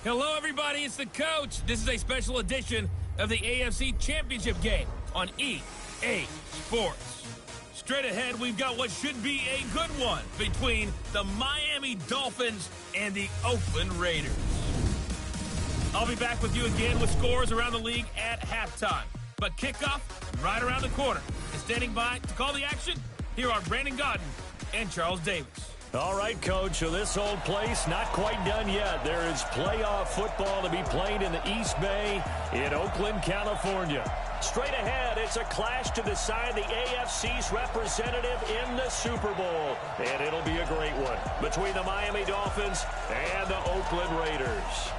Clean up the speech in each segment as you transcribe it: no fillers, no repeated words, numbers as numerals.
Hello, everybody. It's the coach. This is a special edition of the AFC Championship game on EA Sports. Straight ahead, we've got what should be a good one between the Miami Dolphins and the Oakland Raiders. I'll be back with you again with scores around the league at halftime. But kickoff right around the corner. And standing by to call the action, here are Brandon Godden and Charles Davis. All right, Coach, so this old place not quite done yet. There is playoff football to be played in the East Bay in Oakland, California. Straight ahead, it's a clash to decide the AFC's representative in the Super Bowl. And it'll be a great one between the Miami Dolphins and the Oakland Raiders.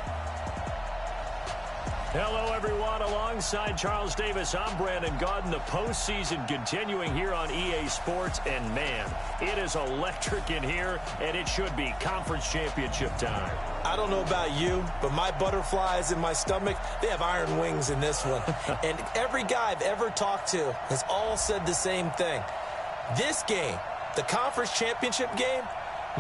Hello, everyone. Alongside Charles Davis, I'm Brandon Godden. The postseason continuing here on EA Sports. And, man, it is electric in here, and it should be conference championship time. I don't know about you, but my butterflies in my stomach, they have iron wings in this one. And every guy I've ever talked to has all said the same thing. This game, the conference championship game,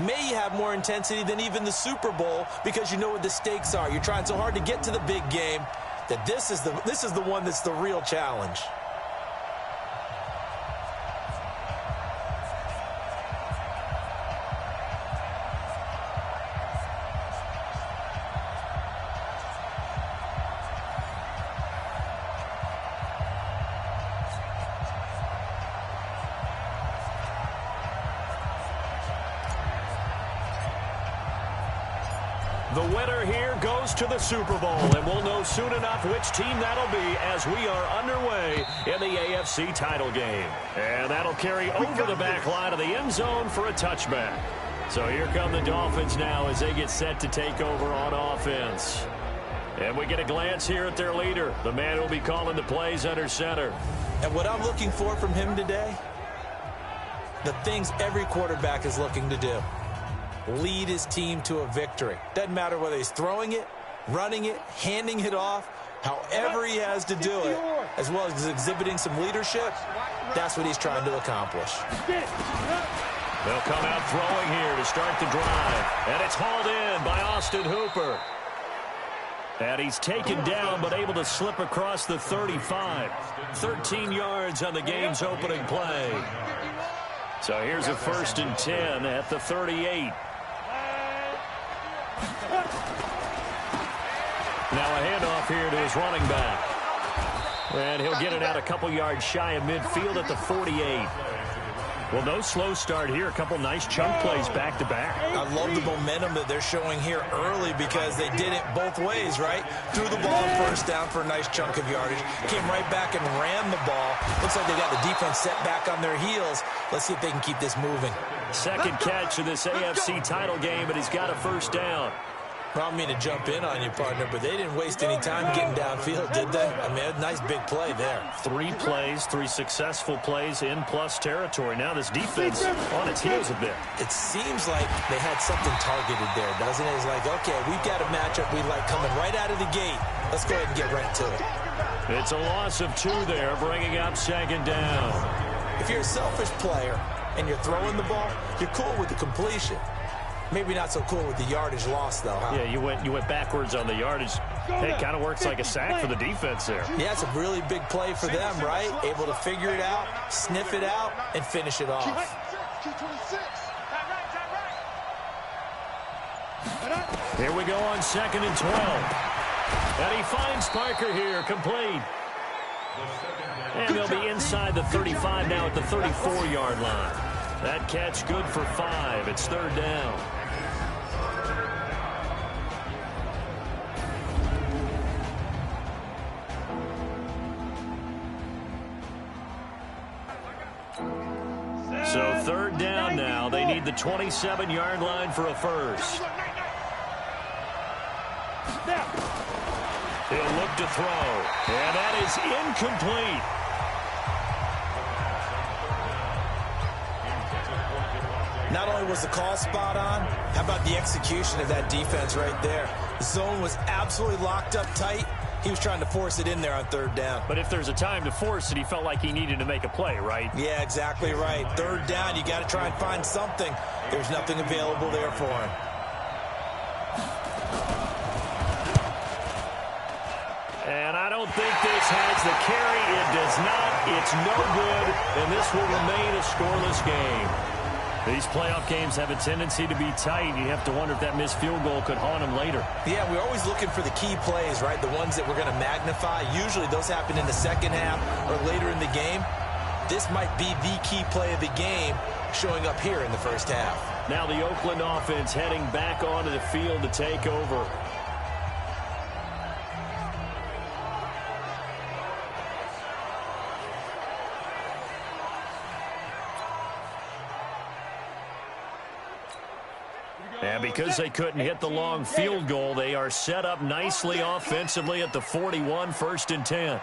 may have more intensity than even the Super Bowl because you know what the stakes are. You're trying so hard to get to the big game that this is the one that's the real challenge. The winner here goes to the Super Bowl, and we'll know soon enough which team that'll be as we are underway in the AFC title game. And that'll carry over the back line of the end zone for a touchback. So here come the Dolphins now as they get set to take over on offense. And we get a glance here at their leader, the man who'll be calling the plays under center. And what I'm looking for from him today, the things every quarterback is looking to do. Lead his team to a victory. Doesn't matter whether he's throwing it, running it, handing it off, however he has to do it, as well as exhibiting some leadership, that's what he's trying to accomplish. They'll come out throwing here to start the drive, and it's hauled in by Austin Hooper. And he's taken down but able to slip across the 35. 13 yards on the game's opening play. So here's a 1st and 10 at the 38. Now a handoff here to his running back. And he'll get it out a couple yards shy of midfield at the 48. Well, no slow start here. A couple nice chunk plays back-to-back. I love the momentum that they're showing here early because they did it both ways, right? Threw the ball on 1st down for a nice chunk of yardage. Came right back and ran the ball. Looks like they got the defense set back on their heels. Let's see if they can keep this moving. Second catch of this AFC title game, and he's got a 1st down. I don't mean to jump in on you, partner, but they didn't waste any time getting downfield, did they? I mean, a nice big play there. 3 plays, 3 successful plays in plus territory. Now this defense on its heels a bit. It seems like they had something targeted there, doesn't it? It's like, okay, we've got a matchup we like coming right out of the gate. Let's go ahead and get right to it. It's a loss of 2 there, bringing up 2nd down. If you're a selfish player and you're throwing the ball, you're cool with the completion. Maybe not so cool with the yardage loss, though, huh? Yeah, you went backwards on the yardage. Hey, it kind of works like a sack for the defense there. Yeah, it's a really big play for them, right? Able to figure it out, sniff it out, and finish it off. Here we go on 2nd and 12. And he finds Parker here, complete. And they'll be inside the 35 now at the 34-yard line. That catch good for 5. It's 3rd down. So 3rd down now. They need the 27-yard line for a 1st. He'll look to throw. And that is incomplete. Not only was the call spot on, how about the execution of that defense right there? The zone was absolutely locked up tight. He was trying to force it in there on 3rd down. But if there's a time to force it, he felt like he needed to make a play, right? Yeah, exactly right. 3rd down, you got to try and find something. There's nothing available there for him. And I don't think this has the carry. It does not. It's no good, and this will remain a scoreless game. These playoff games have a tendency to be tight. You have to wonder if that missed field goal could haunt them later. Yeah, we're always looking for the key plays, right? The ones that we're going to magnify. Usually those happen in the second half or later in the game. This might be the key play of the game showing up here in the first half. Now the Oakland offense heading back onto the field to take over. And because they couldn't hit the long field goal, they are set up nicely offensively at the 41, 1st and 10.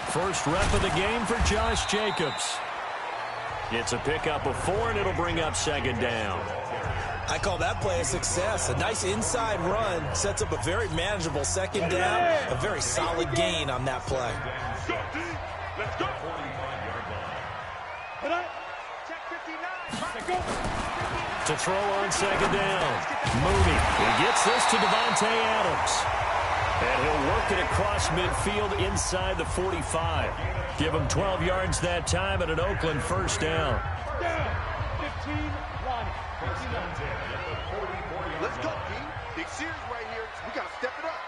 First rep of the game for Josh Jacobs. It's a pickup of 4, and it'll bring up 2nd down. I call that play a success. A nice inside run sets up a very manageable 2nd down. A very solid gain on that play. Let's go. To throw on 2nd down. Mooney. He gets this to Devontae Adams. And he'll work it across midfield inside the 45. Give him 12 yards that time at an Oakland 1st down. 15-1. Let's go, D. Big series right here. We got to step it up.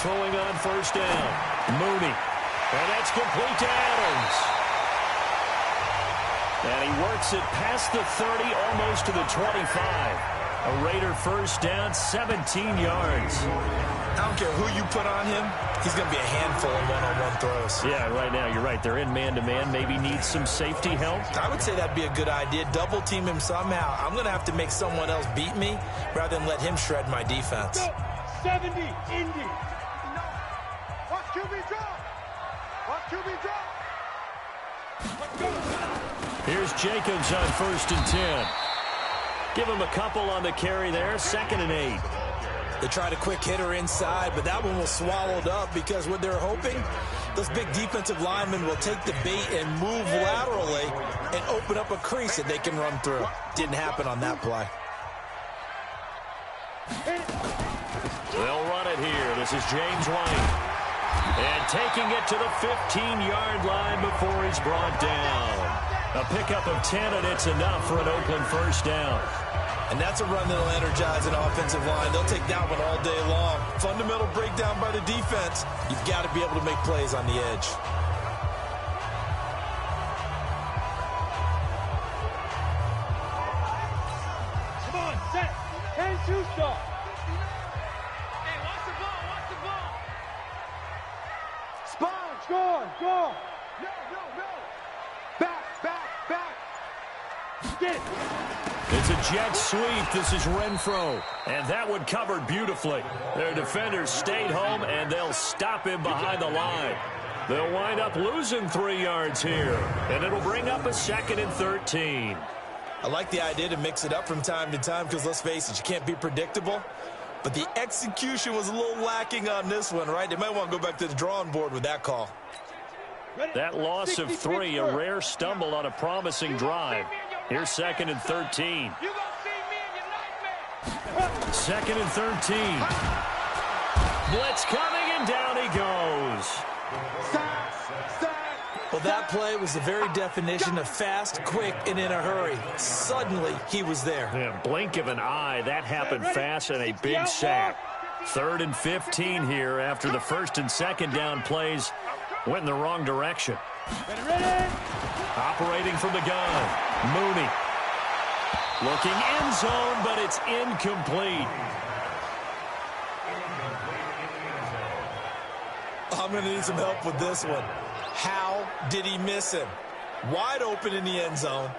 Throwing on 1st down. Mooney. And that's complete to Adams. And he works it past the 30, almost to the 25. A Raider 1st down, 17 yards. I don't care who you put on him. He's going to be a handful in one-on-one throws. Yeah, right now, you're right. They're in man-to-man. Maybe needs some safety help. I would say that'd be a good idea. Double team him somehow. I'm going to have to make someone else beat me rather than let him shred my defense. 70, Indy. Watch QB drop. Watch QB drop. Let's go. Here's Jacobs on 1st and 10. Give him a couple on the carry there. 2nd and 8. They tried a quick hitter inside, but that one was swallowed up because what they're hoping, those big defensive linemen will take the bait and move laterally and open up a crease that they can run through. Didn't happen on that play. They'll run it here. This is James White. And taking it to the 15-yard line before he's brought down. A pickup of 10, and it's enough for an Oakland 1st down. And that's a run that'll energize an offensive line. They'll take that one all day long. Fundamental breakdown by the defense. You've got to be able to make plays on the edge. Come on, set. Hands to stop. Hey, watch the ball, watch the ball. Sponge, go. No. Back. Get it. It's a jet sweep. This is Renfro. And that one covered beautifully. Their defenders stayed home, and they'll stop him behind the line. They'll wind up losing 3 yards here. And it'll bring up a 2nd and 13. I like the idea to mix it up from time to time because, let's face it, you can't be predictable. But the execution was a little lacking on this one, right? They might want to go back to the drawing board with that call. That loss of 3, a rare stumble on a promising drive. Here's 2nd and 13. 2nd and 13. Blitz coming, and down he goes. Well, that play was the very definition of fast, quick, and in a hurry. Suddenly, he was there. Yeah, blink of an eye. That happened fast, and a big sack. 3rd and 15 here after the 1st and 2nd down plays went in the wrong direction. Operating from the gun, Mooney. Looking end zone, but it's incomplete. I'm going to need some help with this one. How did he miss him? Wide open in the end zone.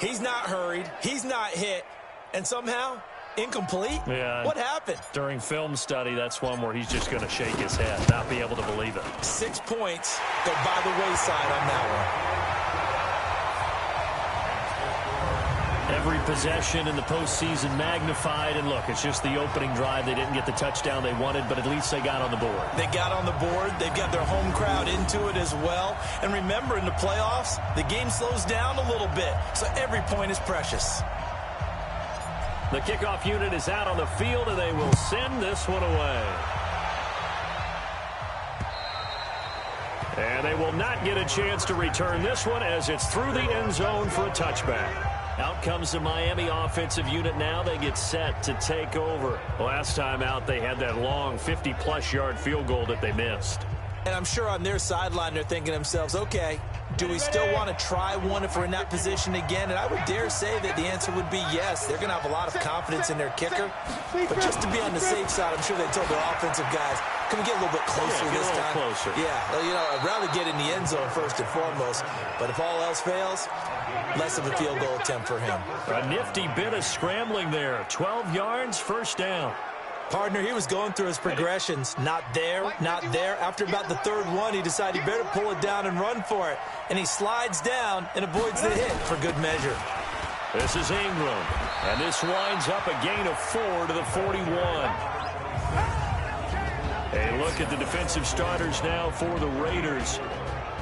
He's not hurried. He's not hit. And somehow, incomplete? Yeah. What happened? During film study, that's one where he's just going to shake his head, not be able to believe it. 6 points go by the wayside on that one. Every possession in the postseason magnified, and look, it's just the opening drive. They didn't get the touchdown they wanted, but at least they got on the board. They got on the board. They've got their home crowd into it as well. And remember, in the playoffs, the game slows down a little bit, so every point is precious. The kickoff unit is out on the field, and they will send this one away. And they will not get a chance to return this one as it's through the end zone for a touchback. Out comes the Miami offensive unit now. They get set to take over. Last time out, they had that long 50-plus yard field goal that they missed. And I'm sure on their sideline they're thinking to themselves, okay, do we still want to try one if we're in that position again? And I would dare say that the answer would be yes. They're going to have a lot of confidence in their kicker. But just to be on the safe side, I'm sure they told their offensive guys, can we get a little bit closer this time? Closer. Yeah, you know, I'd rather get in the end zone first and foremost. But if all else fails, less of a field goal attempt for him. A nifty bit of scrambling there. 12 yards, first down. Partner, he was going through his progressions. Not there, not there. After about the third one, he decided he better pull it down and run for it. And he slides down and avoids the hit for good measure. This is Ingram. And this winds up a gain of 4 to the 41. A look at the defensive starters now for the Raiders.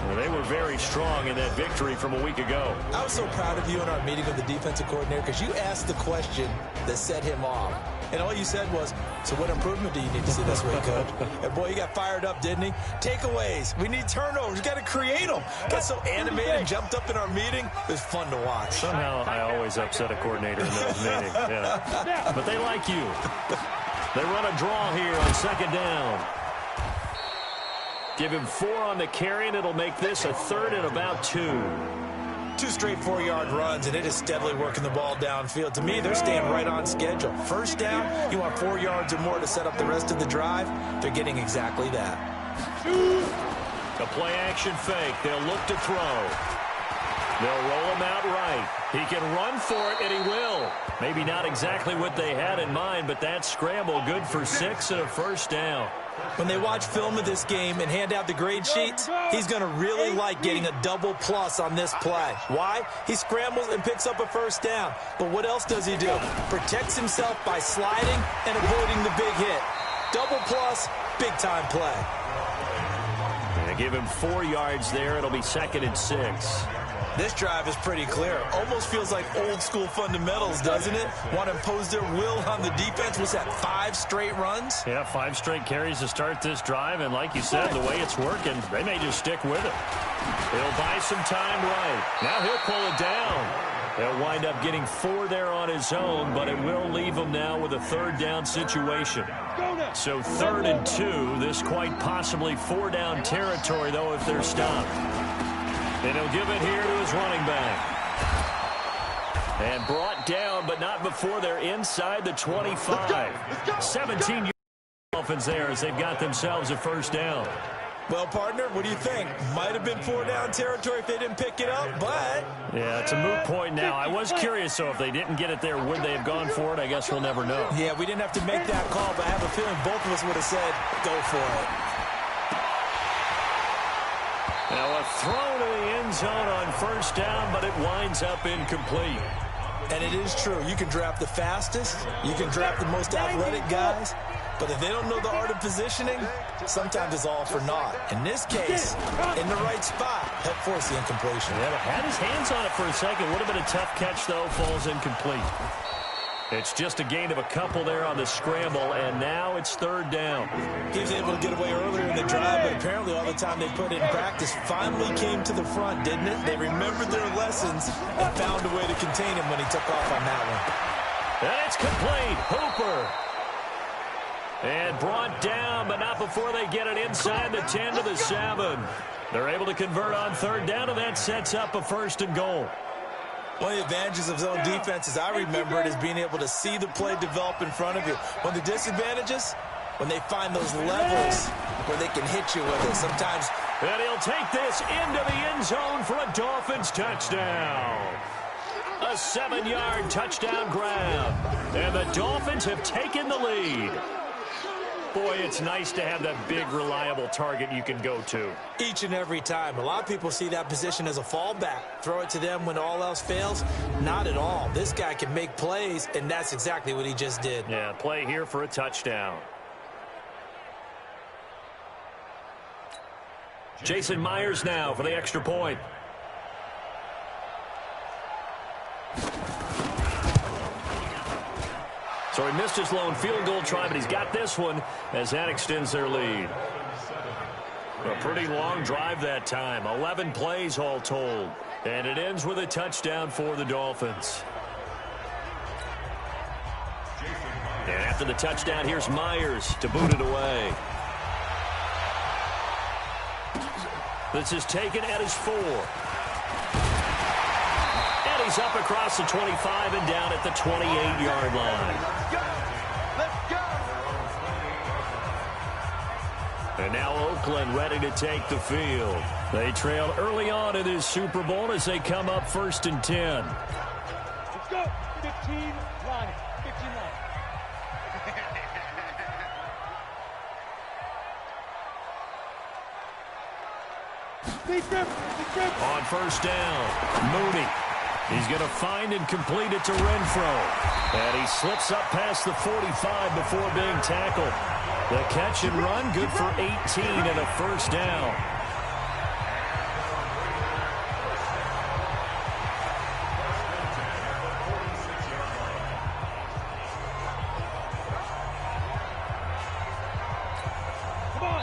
Well, they were very strong in that victory from a week ago. I was so proud of you in our meeting with the defensive coordinator because you asked the question that set him off. And all you said was, so what improvement do you need to see this week, Coach? And boy, he got fired up, didn't he? Takeaways. We need turnovers. We got to create them. Got so animated and jumped up in our meeting. It was fun to watch. Somehow I always upset a coordinator in those meetings. Yeah. But they like you. They run a draw here on second down. Give him 4 on the carry, and it'll make this a third and about 2. 2 straight 4-yard runs, and it is steadily working the ball downfield. To me, they're staying right on schedule. First down, you want 4 yards or more to set up the rest of the drive. They're getting exactly that. A play-action fake. They'll look to throw. They'll roll him out right. He can run for it, and he will. Maybe not exactly what they had in mind, but that scramble good for 6 and a first down. When they watch film of this game and hand out the grade sheets, he's going to really like getting a double plus on this play. Why? He scrambles and picks up a first down. But what else does he do? Protects himself by sliding and avoiding the big hit. Double plus, big-time play. They give him 4 yards there. It'll be 2nd and 6. This drive is pretty clear. Almost feels like old-school fundamentals, doesn't it? Want to impose their will on the defense. Was that 5 straight runs? Yeah, 5 straight carries to start this drive. And like you said, the way it's working, they may just stick with it. He'll buy some time right. Now he'll pull it down. He'll wind up getting 4 there on his own, but it will leave him now with a third down situation. So 3rd and 2. This quite possibly 4-down territory, though, if they're stopped. And he'll give it here to his running back. And brought down, but not before they're inside the 25. 17 Dolphins there as they've got themselves a first down. Well, partner, what do you think? Might have been 4-down territory if they didn't pick it up, but... Yeah, it's a moot point now. I was curious, so if they didn't get it there, would they have gone for it? I guess we'll never know. Yeah, we didn't have to make that call, but I have a feeling both of us would have said, go for it. Now a throw to the end zone on first down, but it winds up incomplete. And it is true. You can draft the fastest. You can draft the most athletic guys. But if they don't know the art of positioning, sometimes it's all for naught. In this case, in the right spot, helped force the incompletion. Yeah, but had his hands on it for a second. Would have been a tough catch, though. Falls incomplete. It's just a gain of a couple there on the scramble, and now it's 3rd down. He was able to get away earlier in the drive, but apparently all the time they put in practice finally came to the front, didn't it? They remembered their lessons and found a way to contain him when he took off on that one. And it's complete. Hooper. And brought down, but not before they get it inside the 10 to the 7. They're able to convert on 3rd down, and that sets up a 1st and goal. One of the advantages of zone defense, as I remember it, is being able to see the play develop in front of you. One of the disadvantages, when they find those levels where they can hit you with it. Sometimes. And he'll take this into the end zone for a Dolphins touchdown. A 7-yard touchdown grab. And the Dolphins have taken the lead. Boy, it's nice to have that big, reliable target you can go to. Each and every time. A lot of people see that position as a fallback. Throw it to them when all else fails. Not at all. This guy can make plays, and that's exactly what he just did. Yeah, play here for a touchdown. Jason Myers now for the extra point. So he missed his lone field goal try, but he's got this one as that extends their lead. A pretty long drive that time. 11 plays all told. And it ends with a touchdown for the Dolphins. And after the touchdown, here's Myers to boot it away. This is taken at his 4. And he's up across the 25 and down at the 28-yard line. And now Oakland ready to take the field. They trailed early on in this Super Bowl as they come up 1st and 10. Let's go. 15 line. 15 line. On 1st down, Mooney. He's going to find and complete it to Renfro. And he slips up past the 45 before being tackled. The catch and run, good for 18 and a 1st down.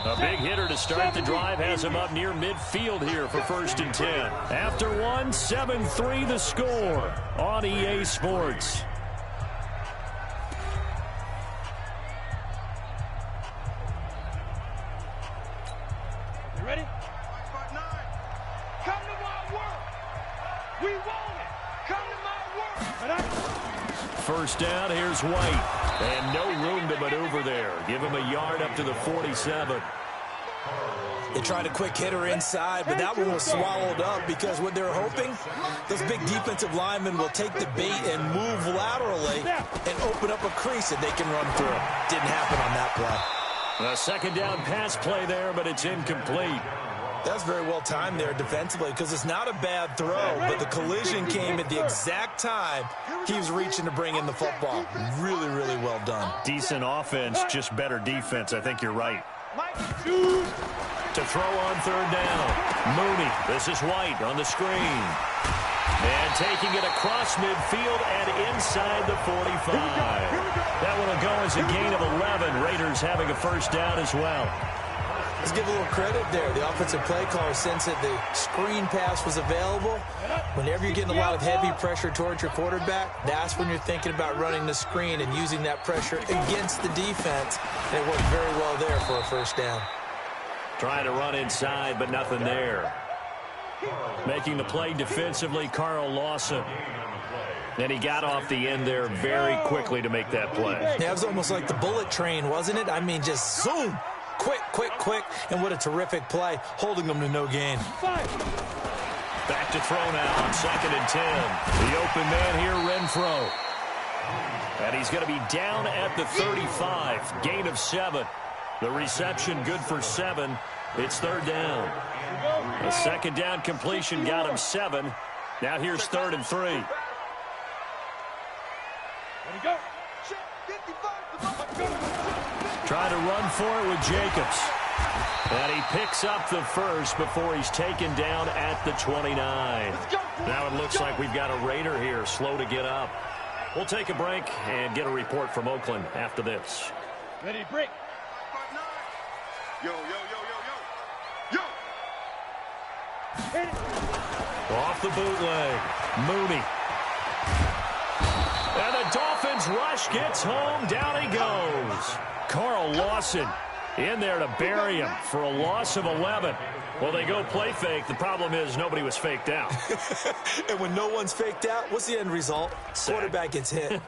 A big hitter to start the drive has him up near midfield here for 1st and 10. After 1, 7-3 the score on EA Sports. You ready? Come to my work. We want it. Come to my work. 1st down, here's White. And no room to maneuver there. Give him a yard up to the 47. They tried a quick hitter inside, but that one was swallowed up because what they're hoping, those big defensive linemen will take the bait and move laterally and open up a crease that they can run through. Didn't happen on that play. A 2nd down pass play there, but it's incomplete. That's very well timed there defensively because it's not a bad throw, but the collision came at the exact time he was reaching to bring in the football. Really, really well done. Decent offense, just better defense. I think you're right. To throw on 3rd down, Mooney. This is White on the screen. And taking it across midfield and inside the 45. That one will go as a gain of 11. Raiders having a 1st down as well. Let's give a little credit there. The offensive play caller sensed that the screen pass was available. Whenever you're getting a lot of heavy pressure towards your quarterback, that's when you're thinking about running the screen and using that pressure against the defense. And it worked very well there for a 1st down. Trying to run inside, but nothing there. Making the play defensively, Carl Lawson. And he got off the end there very quickly to make that play. Yeah, it was almost like the bullet train, wasn't it? I mean, just zoom. Quick, quick, quick. And what a terrific play, holding them to no gain. Back to throw now on 2nd and 10. The open man here, Renfro. And he's going to be down at the 35. Gain of 7. The reception good for 7. It's 3rd down. A 2nd down completion got him 7. Now here's 3rd and 3. Ready, go. Trying to run for it with Jacobs. And he picks up the 1st before he's taken down at the 29. Now it looks like we've got a Raider here, slow to get up. We'll take a break and get a report from Oakland after this. Ready, break. Yo, yo, yo, yo, yo. Yo. Off the bootleg, Mooney. And the Dolphins rush gets home. Down he goes. Carl Lawson in there to bury him for a loss of 11. Well, they go play fake. The problem is nobody was faked out. And when no one's faked out, what's the end result? Sack. Quarterback gets hit.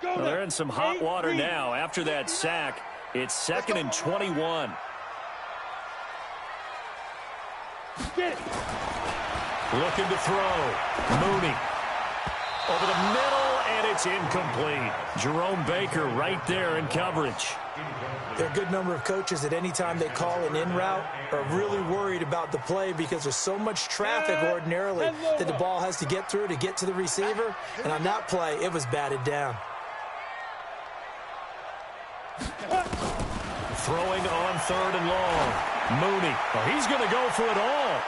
Well, they're in some hot water now. After that sack, it's 2nd and 21. Looking to throw. Mooney. Over the middle, and it's incomplete. Jerome Baker right there in coverage. There are a good number of coaches that any time they call an in route are really worried about the play because there's so much traffic ordinarily that the ball has to get through to get to the receiver. And on that play, it was batted down. Throwing on 3rd and long. Mooney. Oh, he's going to go for it all.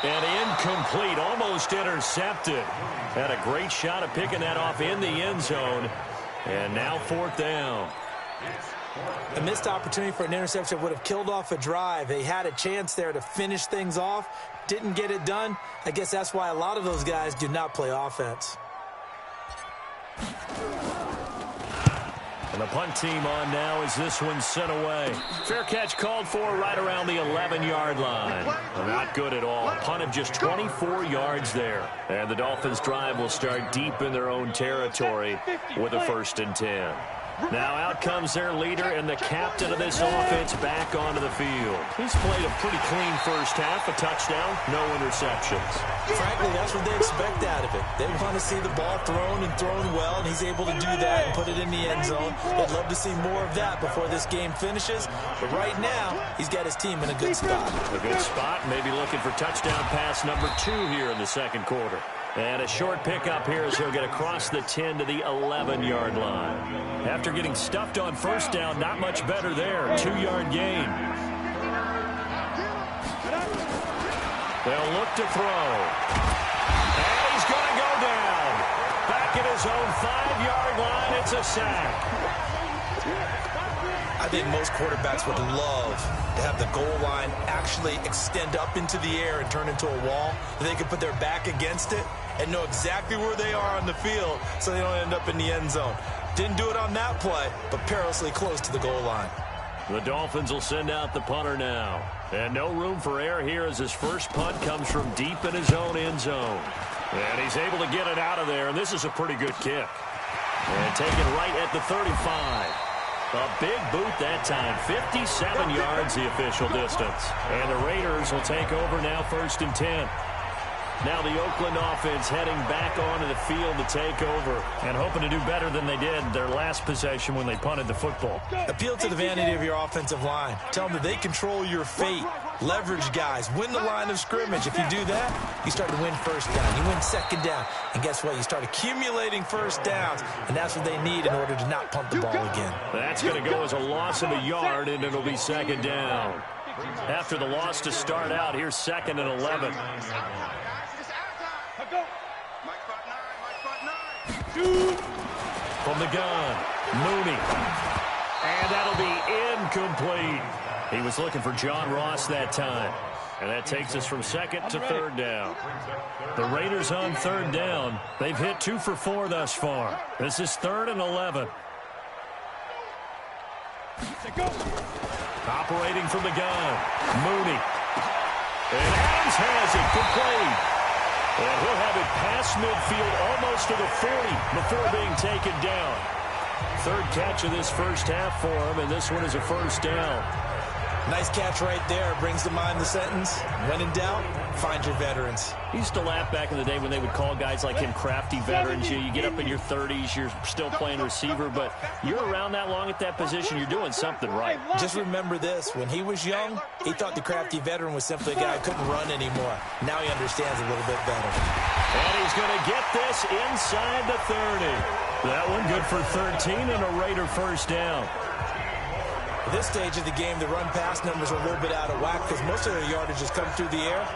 And incomplete, almost intercepted. Had a great shot at picking that off in the end zone. And now 4th down. A missed opportunity for an interception would have killed off a drive. They had a chance there to finish things off. Didn't get it done. I guess that's why a lot of those guys do not play offense. And the punt team on now as this one's sent away. Fair catch called for right around the 11-yard line. Not good at all. Punt of just 24 yards there. And the Dolphins drive will start deep in their own territory with a 1st and 10. Now out comes their leader and the captain of this offense back onto the field. He's played a pretty clean first half, a touchdown, no interceptions. Frankly, that's what they expect out of it. They want to see the ball thrown and thrown well, and he's able to do that and put it in the end zone. They'd love to see more of that before this game finishes. But right now, he's got his team in a good spot. A good spot, maybe looking for touchdown pass number 2 here in the second quarter. And a short pickup here as he'll get across the 10 to the 11-yard line. After getting stuffed on first down, not much better there. 2-yard gain. They'll look to throw. And he's going to go down. Back at his own 5-yard line, it's a sack. I think most quarterbacks would love to have the goal line actually extend up into the air and turn into a wall. They can put their back against it and know exactly where they are on the field so they don't end up in the end zone. Didn't do it on that play, but perilously close to the goal line. The Dolphins will send out the punter now. And no room for error here as his first punt comes from deep in his own end zone. And he's able to get it out of there, and this is a pretty good kick. And taken right at the 35. A big boot that time. 57 yards the official distance. And the Raiders will take over now 1st and 10. Now the Oakland offense heading back onto the field to take over and hoping to do better than they did their last possession when they punted the football. Appeal to the vanity of your offensive line. Tell them that they control your fate. Leverage guys. Win the line of scrimmage. If you do that, you start to win first down. You win second down. And guess what? You start accumulating first downs. And that's what they need in order to not punt the ball again. That's going to go as a loss of a yard, and it'll be second down. After the loss to start out, here's 2nd and 11. From the gun, Mooney. And that'll be incomplete. He was looking for John Ross that time. And that takes us from 2nd to 3rd down. The Raiders on 3rd down. They've hit 2 for 4 thus far. This is 3rd and 11. Operating from the gun, Mooney. And Adams has it, complete. And he'll have it past midfield almost to the 40 before being taken down. 3rd catch of this first half for him, and this one is a 1st down. Nice catch right there. Brings to mind the sentence, when in doubt, find your veterans. I used to laugh back in the day when they would call guys like him crafty veterans. You get up in your 30s, you're still playing receiver, but you're around that long at that position, you're doing something right. Just remember this. When he was young, he thought the crafty veteran was simply a guy who couldn't run anymore. Now he understands a little bit better. And he's going to get this inside the 30. That one good for 13 and a Raider 1st down. At this stage of the game, the run-pass numbers are a little bit out of whack because most of their yardage has come through the air.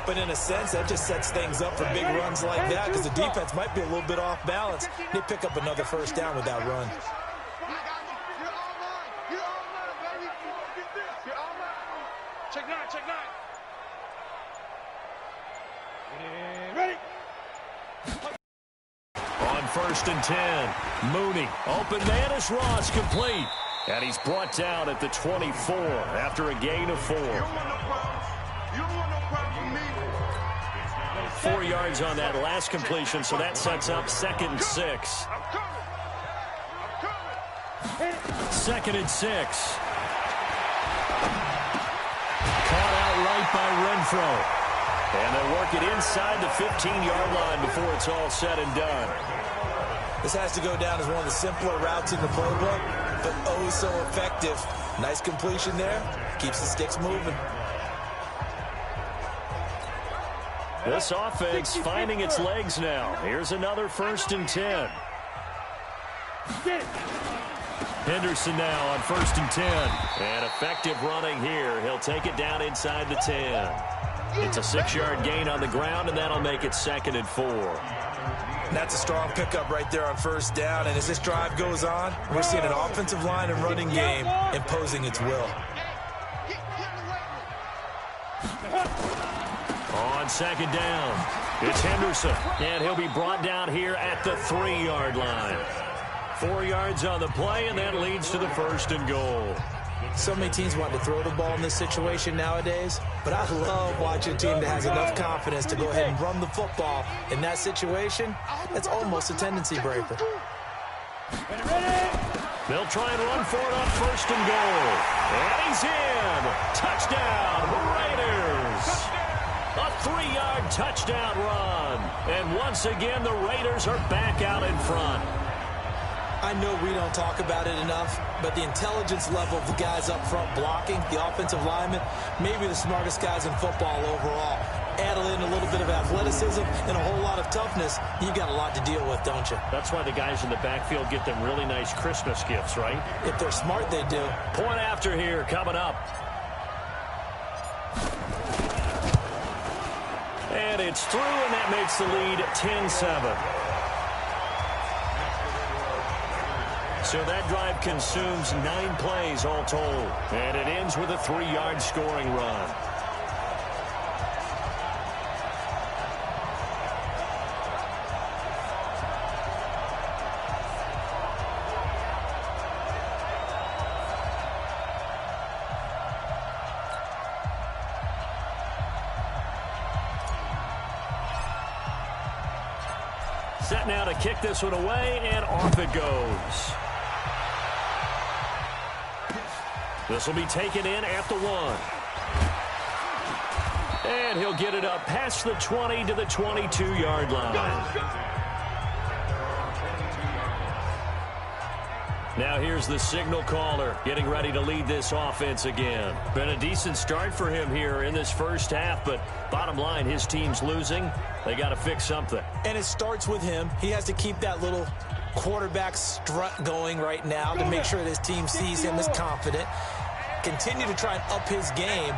But in a sense, that just sets things up for big runs like that because the defense might be a little bit off balance. They pick up another 1st down with that run. Check 9, check 9. Ready? On 1st and 10, Mooney. Open man is Ross, complete. And he's brought down at the 24 after a gain of 4. 4 yards on that last completion, so that sets up 2nd and 6. 2nd and 6. Caught out right by Renfro. And they'll work it inside the 15-yard line before it's all said and done. This has to go down as one of the simpler routes in the playbook, but oh so effective. Nice completion there. Keeps the sticks moving. This offense finding its legs now. Here's another 1st and 10. Henderson now on 1st and 10. And effective running here. He'll take it down inside the 10. It's a 6-yard gain on the ground, and that'll make it 2nd and 4. That's a strong pickup right there on first down. And as this drive goes on, we're seeing an offensive line and running game imposing its will. On second down, it's Henderson. And he'll be brought down here at the 3-yard line. 4 yards on the play, and that leads to the 1st and goal. So many teams want to throw the ball in this situation nowadays, but I love watching a team that has enough confidence to go ahead and run the football in that situation. That's almost a tendency breaker. They'll try and run for it on 1st and goal. And he's in. Touchdown, Raiders. A 3-yard touchdown run. And once again, the Raiders are back out in front. I know we don't talk about it enough, but the intelligence level of the guys up front blocking, the offensive linemen, maybe the smartest guys in football overall. Add in a little bit of athleticism and a whole lot of toughness, you've got a lot to deal with, don't you? That's why the guys in the backfield get them really nice Christmas gifts, right? If they're smart, they do. Point after here coming up. And it's through, and that makes the lead 10-7. So that drive consumes 9 plays all told. And it ends with a 3-yard scoring run. Set now to kick this one away, and off it goes. This will be taken in at the 1. And he'll get it up past the 20 to the 22-yard line. Now here's the signal caller getting ready to lead this offense again. Been a decent start for him here in this first half, but bottom line, his team's losing. They got to fix something. And it starts with him. He has to keep that little quarterback strut going right now to make sure that his team sees him as confident. Continue to try and up his game,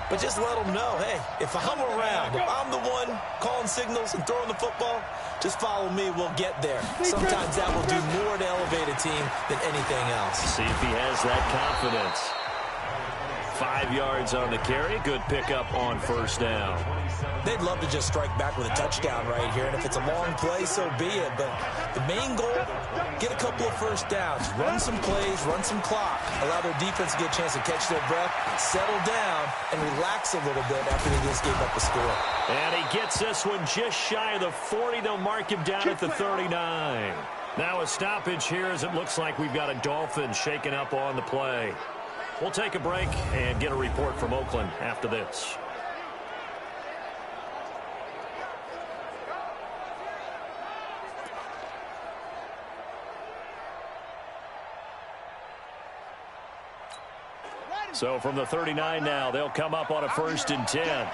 but just let him know, hey, if I'm around, if I'm the one calling signals and throwing the football, just follow me, we'll get there. Sometimes that will do more to elevate a team than anything else. See if he has that confidence. 5 yards on the carry. Good pickup on first down. They'd love to just strike back with a touchdown right here, and if it's a long play, so be it. But the main goal, get a couple of first downs, run some plays, run some clock, allow their defense to get a chance to catch their breath, settle down, and relax a little bit after they just gave up a score. And he gets this one just shy of the 40. They'll mark him down at the 39. Now a stoppage here as it looks like we've got a Dolphins shaking up on the play. We'll take a break and get a report from Oakland after this. So from the 39 now, they'll come up on a 1st and 10.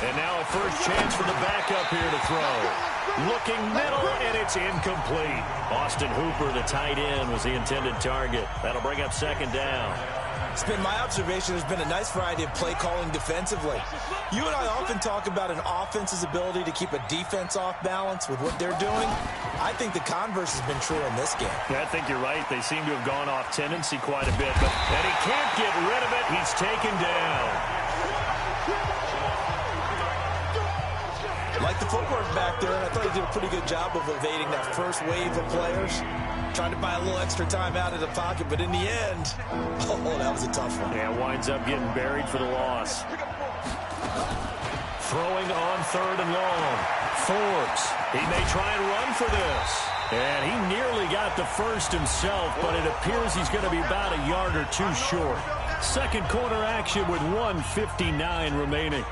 And now a first chance for the backup here to throw. Looking middle, and it's incomplete. Austin Hooper, the tight end, was the intended target. That'll bring up 2nd down. It's been my observation there's been a nice variety of play calling defensively. You and I often talk about an offense's ability to keep a defense off balance with what they're doing. I think the converse has been true in this game. Yeah, I think you're right. They seem to have gone off tendency quite a bit, and he can't get rid of it. He's taken down. Like the footwork back there, and I thought he did a pretty good job of evading that first wave of players. Trying to buy a little extra time out of the pocket, but in the end, oh, that was a tough one. Yeah, winds up getting buried for the loss. Throwing on 3rd and long. Forbes, he may try and run for this. And he nearly got the first himself, but it appears he's going to be about a yard or 2 short. Second quarter action with 1:59 remaining.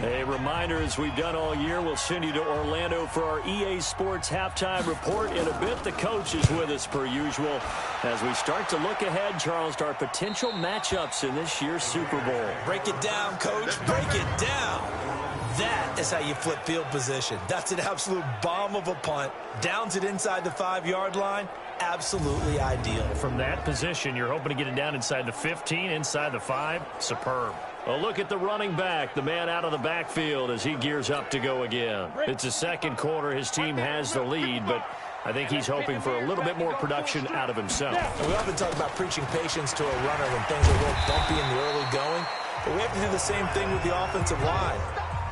A reminder, as we've done all year, we'll send you to Orlando for our EA Sports halftime report. In a bit, the coach is with us per usual as we start to look ahead, Charles, to our potential matchups in this year's Super Bowl. Break it down, Coach. Break it down. That is how you flip field position. That's an absolute bomb of a punt. Downs it inside the 5-yard line. Absolutely ideal. From that position, you're hoping to get it down inside the 15, inside the 5. Superb. A look at the running back, the man out of the backfield as he gears up to go again. It's a second quarter. His team has the lead, but I think he's hoping for a little bit more production out of himself. We often talk about preaching patience to a runner when things are a little bumpy in the early going, but we have to do the same thing with the offensive line.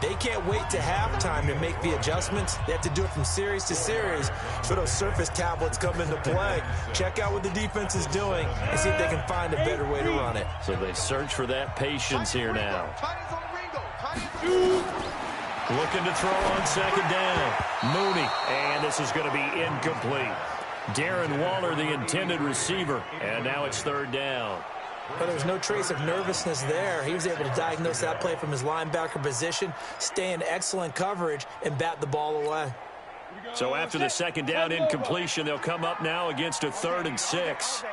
They can't wait to halftime to make the adjustments. They have to do it from series to series so those surface tablets come into play. Check out what the defense is doing and see if they can find a better way to run it. So they search for that patience here now. Looking to throw on second down. Mooney, and this is going to be incomplete. Darren Waller, the intended receiver, and now it's third down. But there's no trace of nervousness there. He was able to diagnose that play from his linebacker position, stay in excellent coverage, and bat the ball away. So after the second down incompletion, they'll come up now against a 3rd and 6.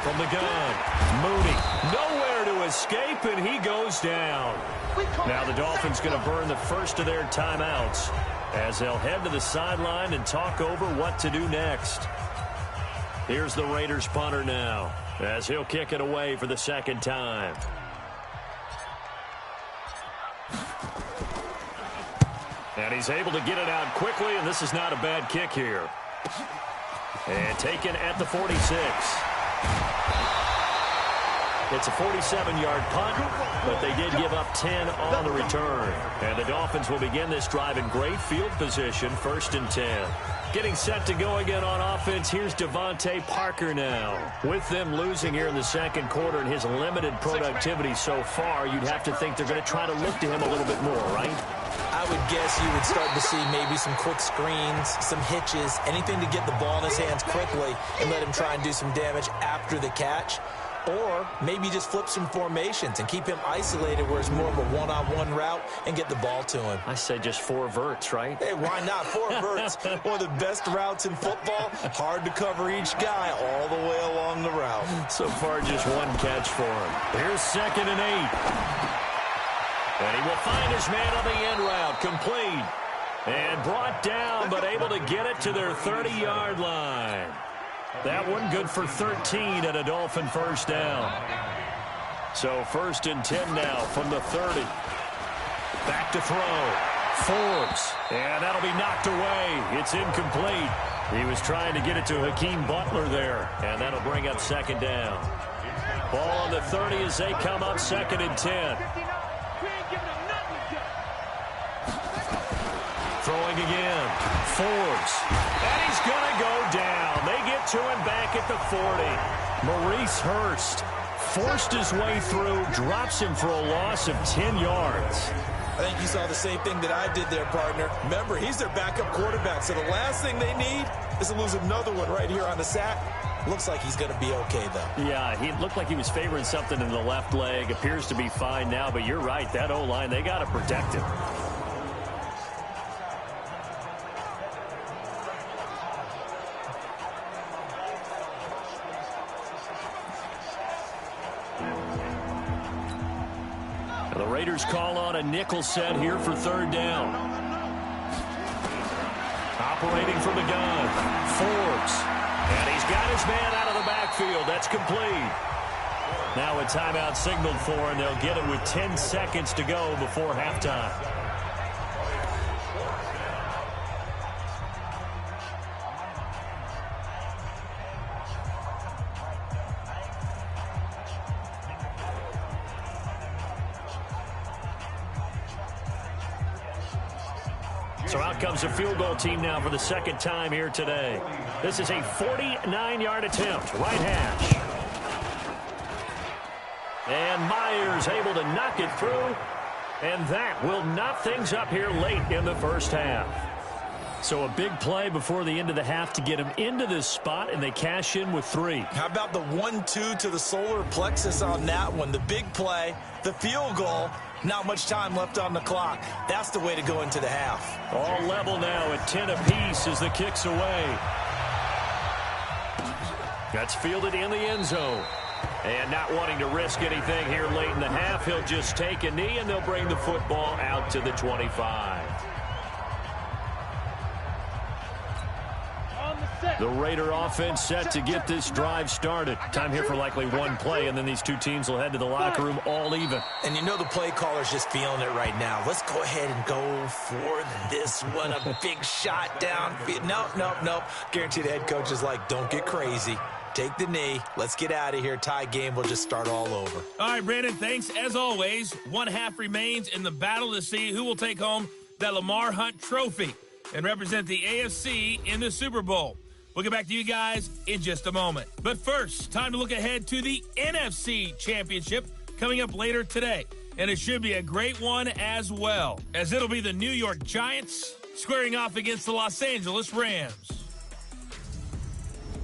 From the gun, Mooney, nowhere to escape, and he goes down. Now the Dolphins going to burn the first of their timeouts as they'll head to the sideline and talk over what to do next. Here's the Raiders punter now as he'll kick it away for the second time. And he's able to get it out quickly, and this is not a bad kick here. And taken at the 46. It's a 47-yard punt, but they did give up 10 on the return. And the Dolphins will begin this drive in great field position, 1st and 10. Getting set to go again on offense, here's Devontae Parker now. With them losing here in the second quarter and his limited productivity so far, you'd have to think they're going to try to look to him a little bit more, right? I would guess you would start to see maybe some quick screens, some hitches, anything to get the ball in his hands quickly and let him try and do some damage after the catch. Or maybe just flip some formations and keep him isolated where it's more of a one-on-one route and get the ball to him. I say just 4 verts, right? Hey, why not? 4 verts, one of the best routes in football. Hard to cover each guy all the way along the route. So far, just 1 catch for him. Here's 2nd and 8. And he will find his man on the end route, complete. And brought down, but able to get it to their 30-yard line. That one good for 13 at a Dolphin first down. So 1st and 10 now from the 30. Back to throw. Forbes. And that'll be knocked away. It's incomplete. He was trying to get it to Hakeem Butler there. And that'll bring up 2nd down. Ball on the 30 as they come up 2nd and 10. Throwing again. Forbes. And he's going to go down. They get to him back at the 40. Maurice Hurst forced his way through, drops him for a loss of 10 yards. I think you saw the same thing that I did there, partner. Remember, he's their backup quarterback, so the last thing they need is to lose another one right here on the sack. Looks like he's going to be okay, though. Yeah, he looked like he was favoring something in the left leg. Appears to be fine now, but you're right. That O-line, they got to protect him. The Raiders call on a nickel set here for 3rd down. Operating from the gun, Forbes. And he's got his man out of the backfield. That's complete. Now a timeout signaled for, and they'll get it with 10 seconds to go before halftime. So out comes the field goal team now for the 2nd time here today. This is a 49-yard attempt, right hash. And Myers able to knock it through. And that will knot things up here late in the first half. So a big play before the end of the half to get him into this spot, and they cash in with 3. How about the 1-2 to the solar plexus on that one? The big play, the field goal, not much time left on the clock. That's the way to go into the half. All level now at 10 apiece as the kick's away. That's fielded in the end zone. And not wanting to risk anything here late in the half, he'll just take a knee, and they'll bring the football out to the 25. The Raider offense set to get this drive started. Time here for likely one play, and then these two teams will head to the locker room all even. And you know the play caller's just feeling it right now. Let's go ahead and go for this one. A big shot downfield. Nope. Guarantee the head coach is like, don't get crazy. Take the knee. Let's get out of here. Tie game will just start all over. All right, Brandon, thanks as always. One half remains in the battle to see who will take home that Lamar Hunt trophy and represent the AFC in the Super Bowl. We'll get back to you guys in just a moment. But first, time to look ahead to the NFC Championship coming up later today. And it should be a great one as well, as it'll be the New York Giants squaring off against the Los Angeles Rams.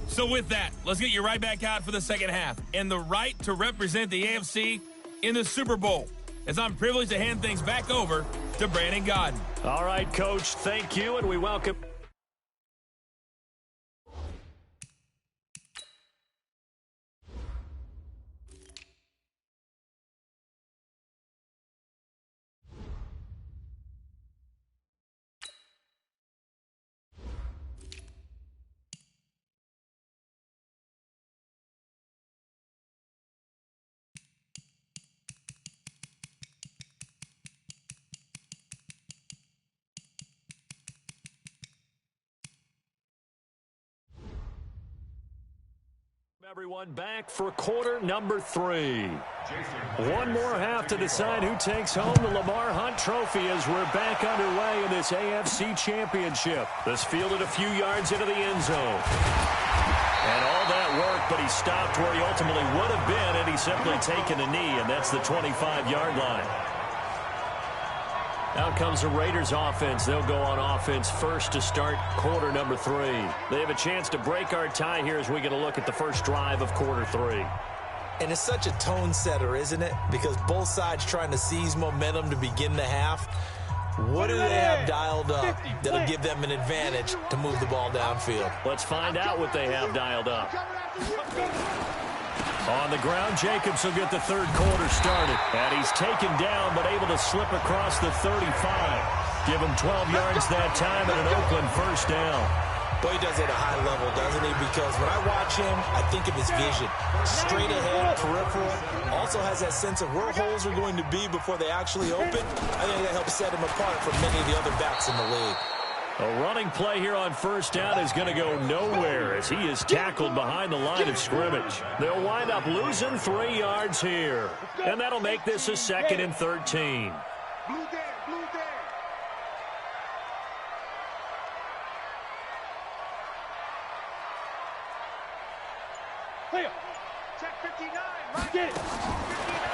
So with that, let's get you right back out for the second half and the right to represent the AFC in the Super Bowl, as I'm privileged to hand things back over to Brandon Godden. All right, Coach, thank you, and we welcome... Everyone back for quarter number 3. One more half to decide who takes home the Lamar Hunt trophy as we're back underway in this AFC Championship. This fielded a few yards into the end zone. And all that work, but he stopped where he ultimately would have been had he simply taken a knee, and that's the 25-yard line. Out comes the Raiders offense. They'll go on offense first to start quarter number 3. They have a chance to break our tie here as we get a look at the first drive of quarter 3. And it's such a tone setter, isn't it? Because both sides trying to seize momentum to begin the half. What do they have dialed up that'll give them an advantage to move the ball downfield? Let's find out what they have dialed up. On the ground, Jacobs will get the third quarter started. And he's taken down, but able to slip across the 35. Give him 12 yards that time and an Oakland first down. Boy, he does it at a high level, doesn't he? Because when I watch him, I think of his vision. Straight ahead, peripheral. Also has that sense of where holes are going to be before they actually open. I think that helps set him apart from many of the other backs in the league. A running play here on first down is going to go nowhere as he is tackled behind the line of scrimmage. They'll wind up losing 3 yards here. And that'll make this a 2nd and 13.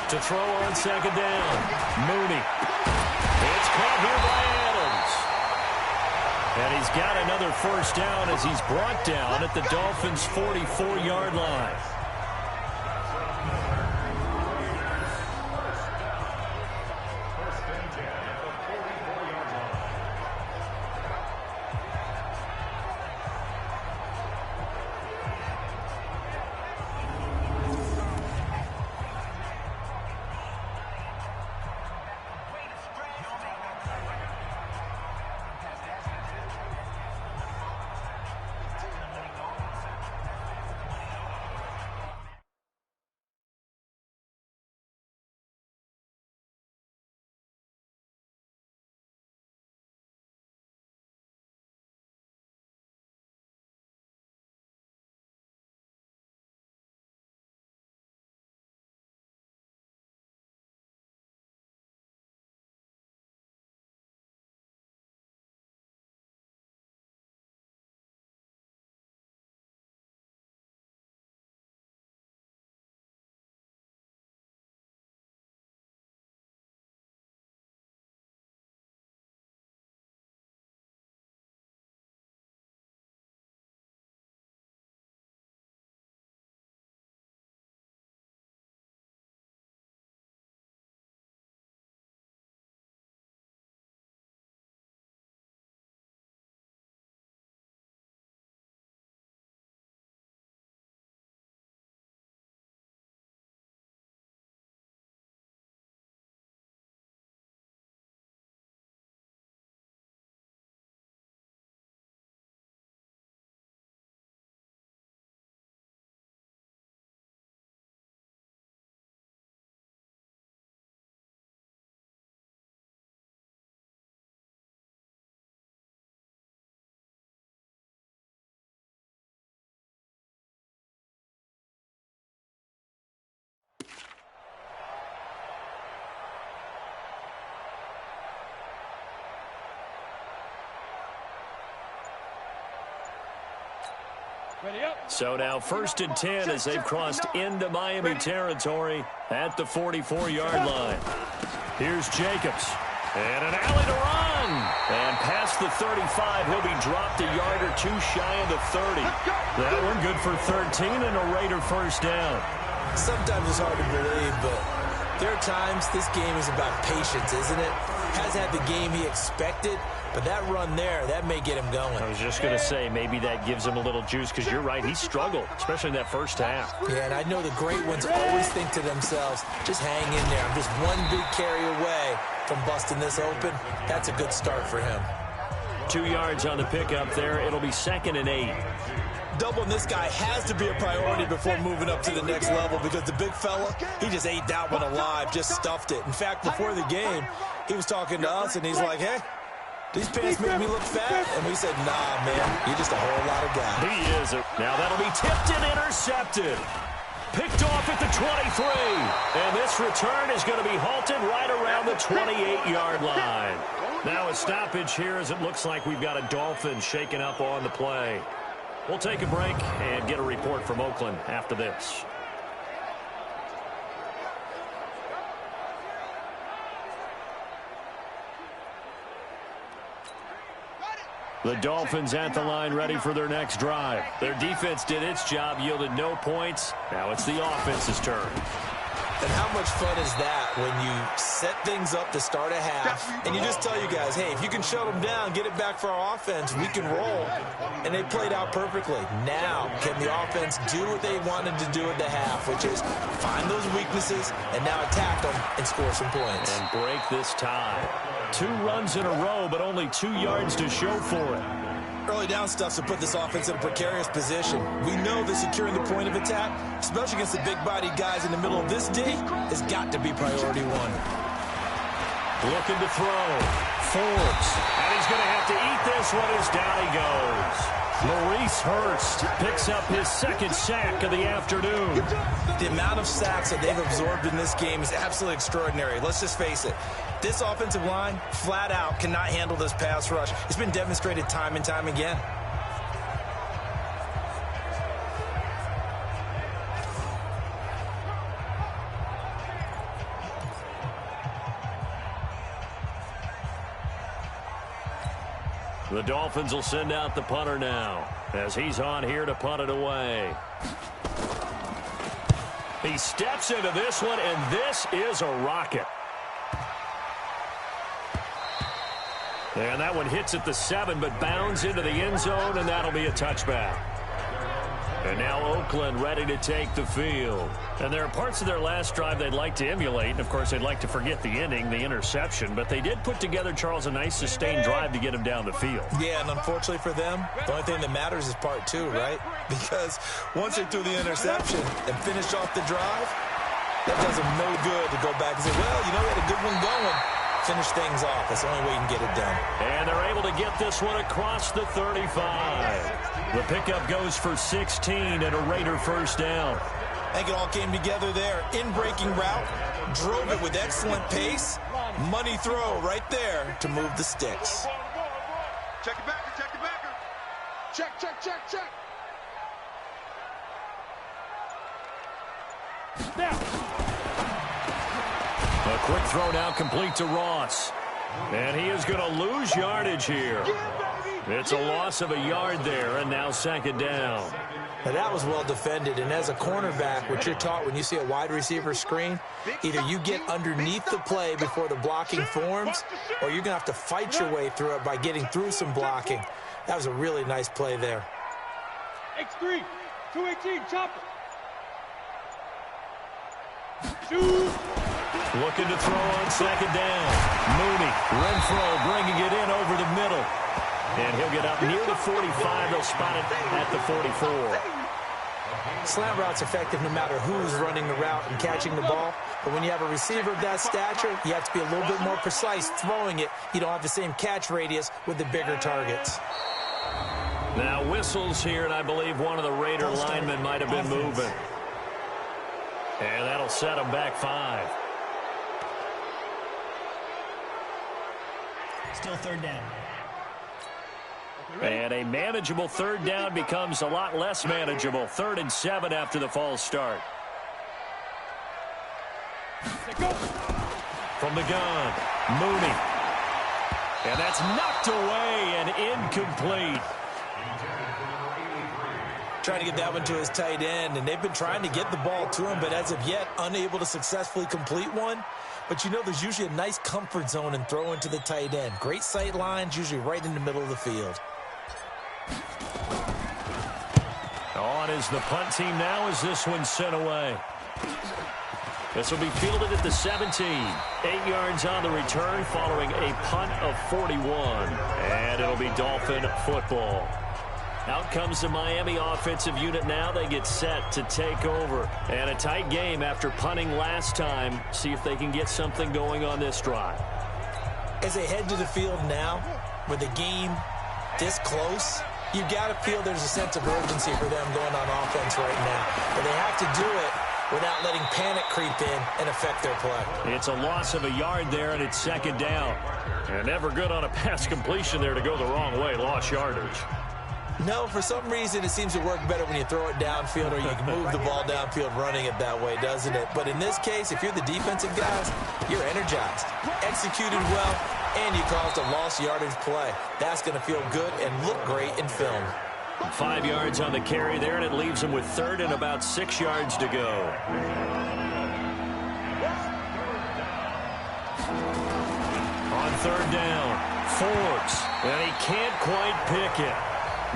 To throw on second down. Mooney. It's caught here by Adams. And he's got another first down as he's brought down at the Dolphins' 44-yard line. So now 1st and 10 as they've crossed into Miami territory at the 44-yard line. Here's Jacobs. And an alley to run. And past the 35, he'll be dropped a yard or two shy of the 30. That one good for 13 and a Raider first down. Sometimes it's hard to believe, but there are times this game is about patience, isn't it? Hasn't had the game he expected, but that run there, that may get him going. I was just going to say, maybe that gives him a little juice, because you're right, he struggled, especially in that first half. Yeah, and I know the great ones always think to themselves, just hang in there. I'm just one big carry away from busting this open. That's a good start for him. 2 yards on the pickup there. It'll be 2nd and 8. Doubling this guy has to be a priority before moving up to the next level, because the big fella, he just ate that one alive, just stuffed it. In fact, before the game, he was talking to us, and he's like, hey, these pants make me look fat. And we said, nah, man, you're just a whole lot of guy. He is. Now that'll be tipped and intercepted. Picked off at the 23. And this return is going to be halted right around the 28-yard line. Now a stoppage here as it looks like we've got a Dolphins shaken up on the play. We'll take a break and get a report from Oakland after this. The Dolphins at the line, ready for their next drive. Their defense did its job, yielded no points. Now it's the offense's turn. And how much fun is that when you set things up to start a half, and you just tell you guys, hey, if you can shut them down, get it back for our offense, we can roll. And they played out perfectly. Now, can the offense do what they wanted to do at the half, which is find those weaknesses and now attack them and score some points. And break this tie. 2 runs in a row, but only 2 yards to show for it. Early down stuff to put this offense in a precarious position. We know that securing the point of attack, especially against the big-bodied guys in the middle of this D, has got to be priority one. Looking to throw. Forbes. And he's going to have to eat this one as down he goes. Maurice Hurst picks up his 2nd sack of the afternoon. The amount of sacks that they've absorbed in this game is absolutely extraordinary. Let's just face it. This offensive line, flat out, cannot handle this pass rush. It's been demonstrated time and time again. The Dolphins will send out the punter now as he's on here to punt it away. He steps into this one, and this is a rocket. And that one hits at the 7, but bounds into the end zone, and that'll be a touchback. And now Oakland ready to take the field. And there are parts of their last drive they'd like to emulate. And, of course, they'd like to forget the inning, the interception. But they did put together, Charles, a nice sustained drive to get him down the field. Yeah, and unfortunately for them, the only thing that matters is part 2, right? Because once they threw the interception and finished off the drive, that does them no good to go back and say, well, you know, we had a good one going. Finish things off. That's the only way you can get it done. And they're able to get this one across the 35. The pickup goes for 16 and a Raider first down. I think it all came together there. In-breaking route, drove it with excellent pace. Money throw right there to move the sticks. Check it backer, check it backer. Check, check, check, check. Now. A quick throw now complete to Ross. And he is going to lose yardage here. It's a loss of a yard there, and now 2nd down. Now that was well defended, and as a cornerback, what you're taught when you see a wide receiver screen, either you get underneath the play before the blocking forms, or you're going to have to fight your way through it by getting through some blocking. That was a really nice play there. X3, 218, chopper. Shoot. Looking to throw on 2nd down. Mooney, Renfro bringing it in over the middle. And he'll get up near the 45. They'll spot it at the 44. Slant route's effective no matter who's running the route and catching the ball. But when you have a receiver of that stature, you have to be a little bit more precise throwing it. You don't have the same catch radius with the bigger targets. Now whistles here, and I believe one of the Raider linemen might have been moving. And that'll set them back 5. Still 3rd down. And a manageable third down becomes a lot less manageable. 3rd and 7 after the false start. From the gun, Mooney. And that's knocked away and incomplete. Trying to get that one to his tight end, and they've been trying to get the ball to him, but as of yet, unable to successfully complete one. But you know, there's usually a nice comfort zone in throwing to the tight end. Great sight lines, usually right in the middle of the field. On is the punt team now as this one's sent away. This will be fielded at the 17. 8 yards on the return following a punt of 41. And it'll be Dolphin football. Out comes the Miami offensive unit now. They get set to take over. And a tight game after punting last time. See if they can get something going on this drive. As they head to the field now, with the game this close, you got to feel there's a sense of urgency for them going on offense right now. But they have to do it without letting panic creep in and affect their play. It's a loss of a yard there, and it's 2nd down. And never good on a pass completion there to go the wrong way. Lost yardage. No, for some reason, it seems to work better when you throw it downfield or you can move the ball downfield running it that way, doesn't it? But in this case, if you're the defensive guys, you're energized, executed well, and you caused a lost yardage play. That's going to feel good and look great in film. 5 yards on the carry there, and it leaves them with 3rd and about 6 yards to go. On 3rd down, Forbes, and he can't quite pick it.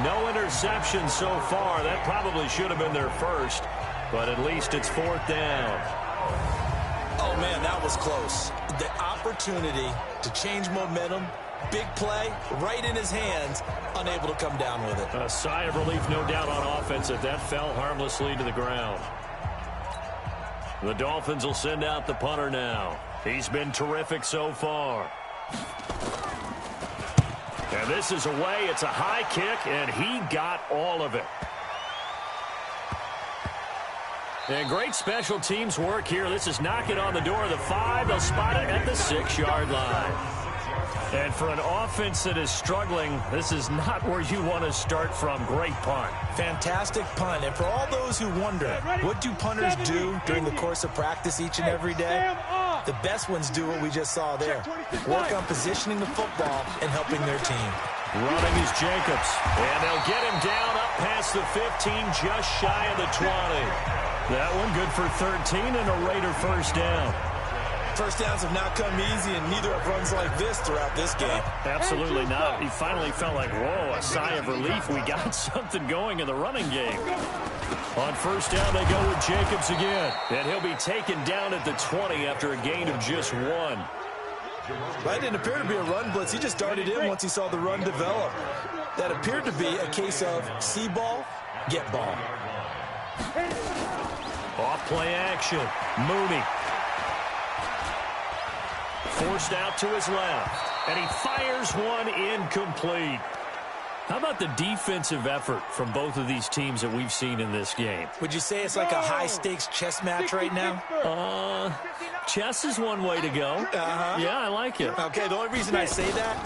No interception so far. That probably should have been their first, but at least it's 4th down. Oh, man, that was close. The opportunity to change momentum, big play, right in his hands, unable to come down with it. A sigh of relief, no doubt, on offense if that fell harmlessly to the ground. The Dolphins will send out the punter now. He's been terrific so far. And this is away. It's a high kick, and he got all of it. And great special teams work here. This is knocking on the door of the 5. They'll spot it at the 6-yard line. And for an offense that is struggling, this is not where you want to start from. Great punt. Fantastic punt. And for all those who wonder, what do punters do during the course of practice each and every day? The best ones do what we just saw there. Work on positioning the football and helping their team. Running is Jacobs. And they'll get him down up past the 15, just shy of the 20. That one good for 13 and a Raider first down. First downs have not come easy, and neither have runs like this throughout this game. Absolutely not. He finally felt like, whoa, a sigh of relief. We got something going in the running game. On first down, they go with Jacobs again. And he'll be taken down at the 20 after a gain of just 1. That didn't appear to be a run blitz. He just darted in once he saw the run develop. That appeared to be a case of see ball, get ball. Off play action. Mooney. Forced out to his left. And he fires one incomplete. How about the defensive effort from both of these teams that we've seen in this game? Would you say it's like a high-stakes chess match right now? Chess is one way to go. Yeah, I like it. Okay, the only reason I say that,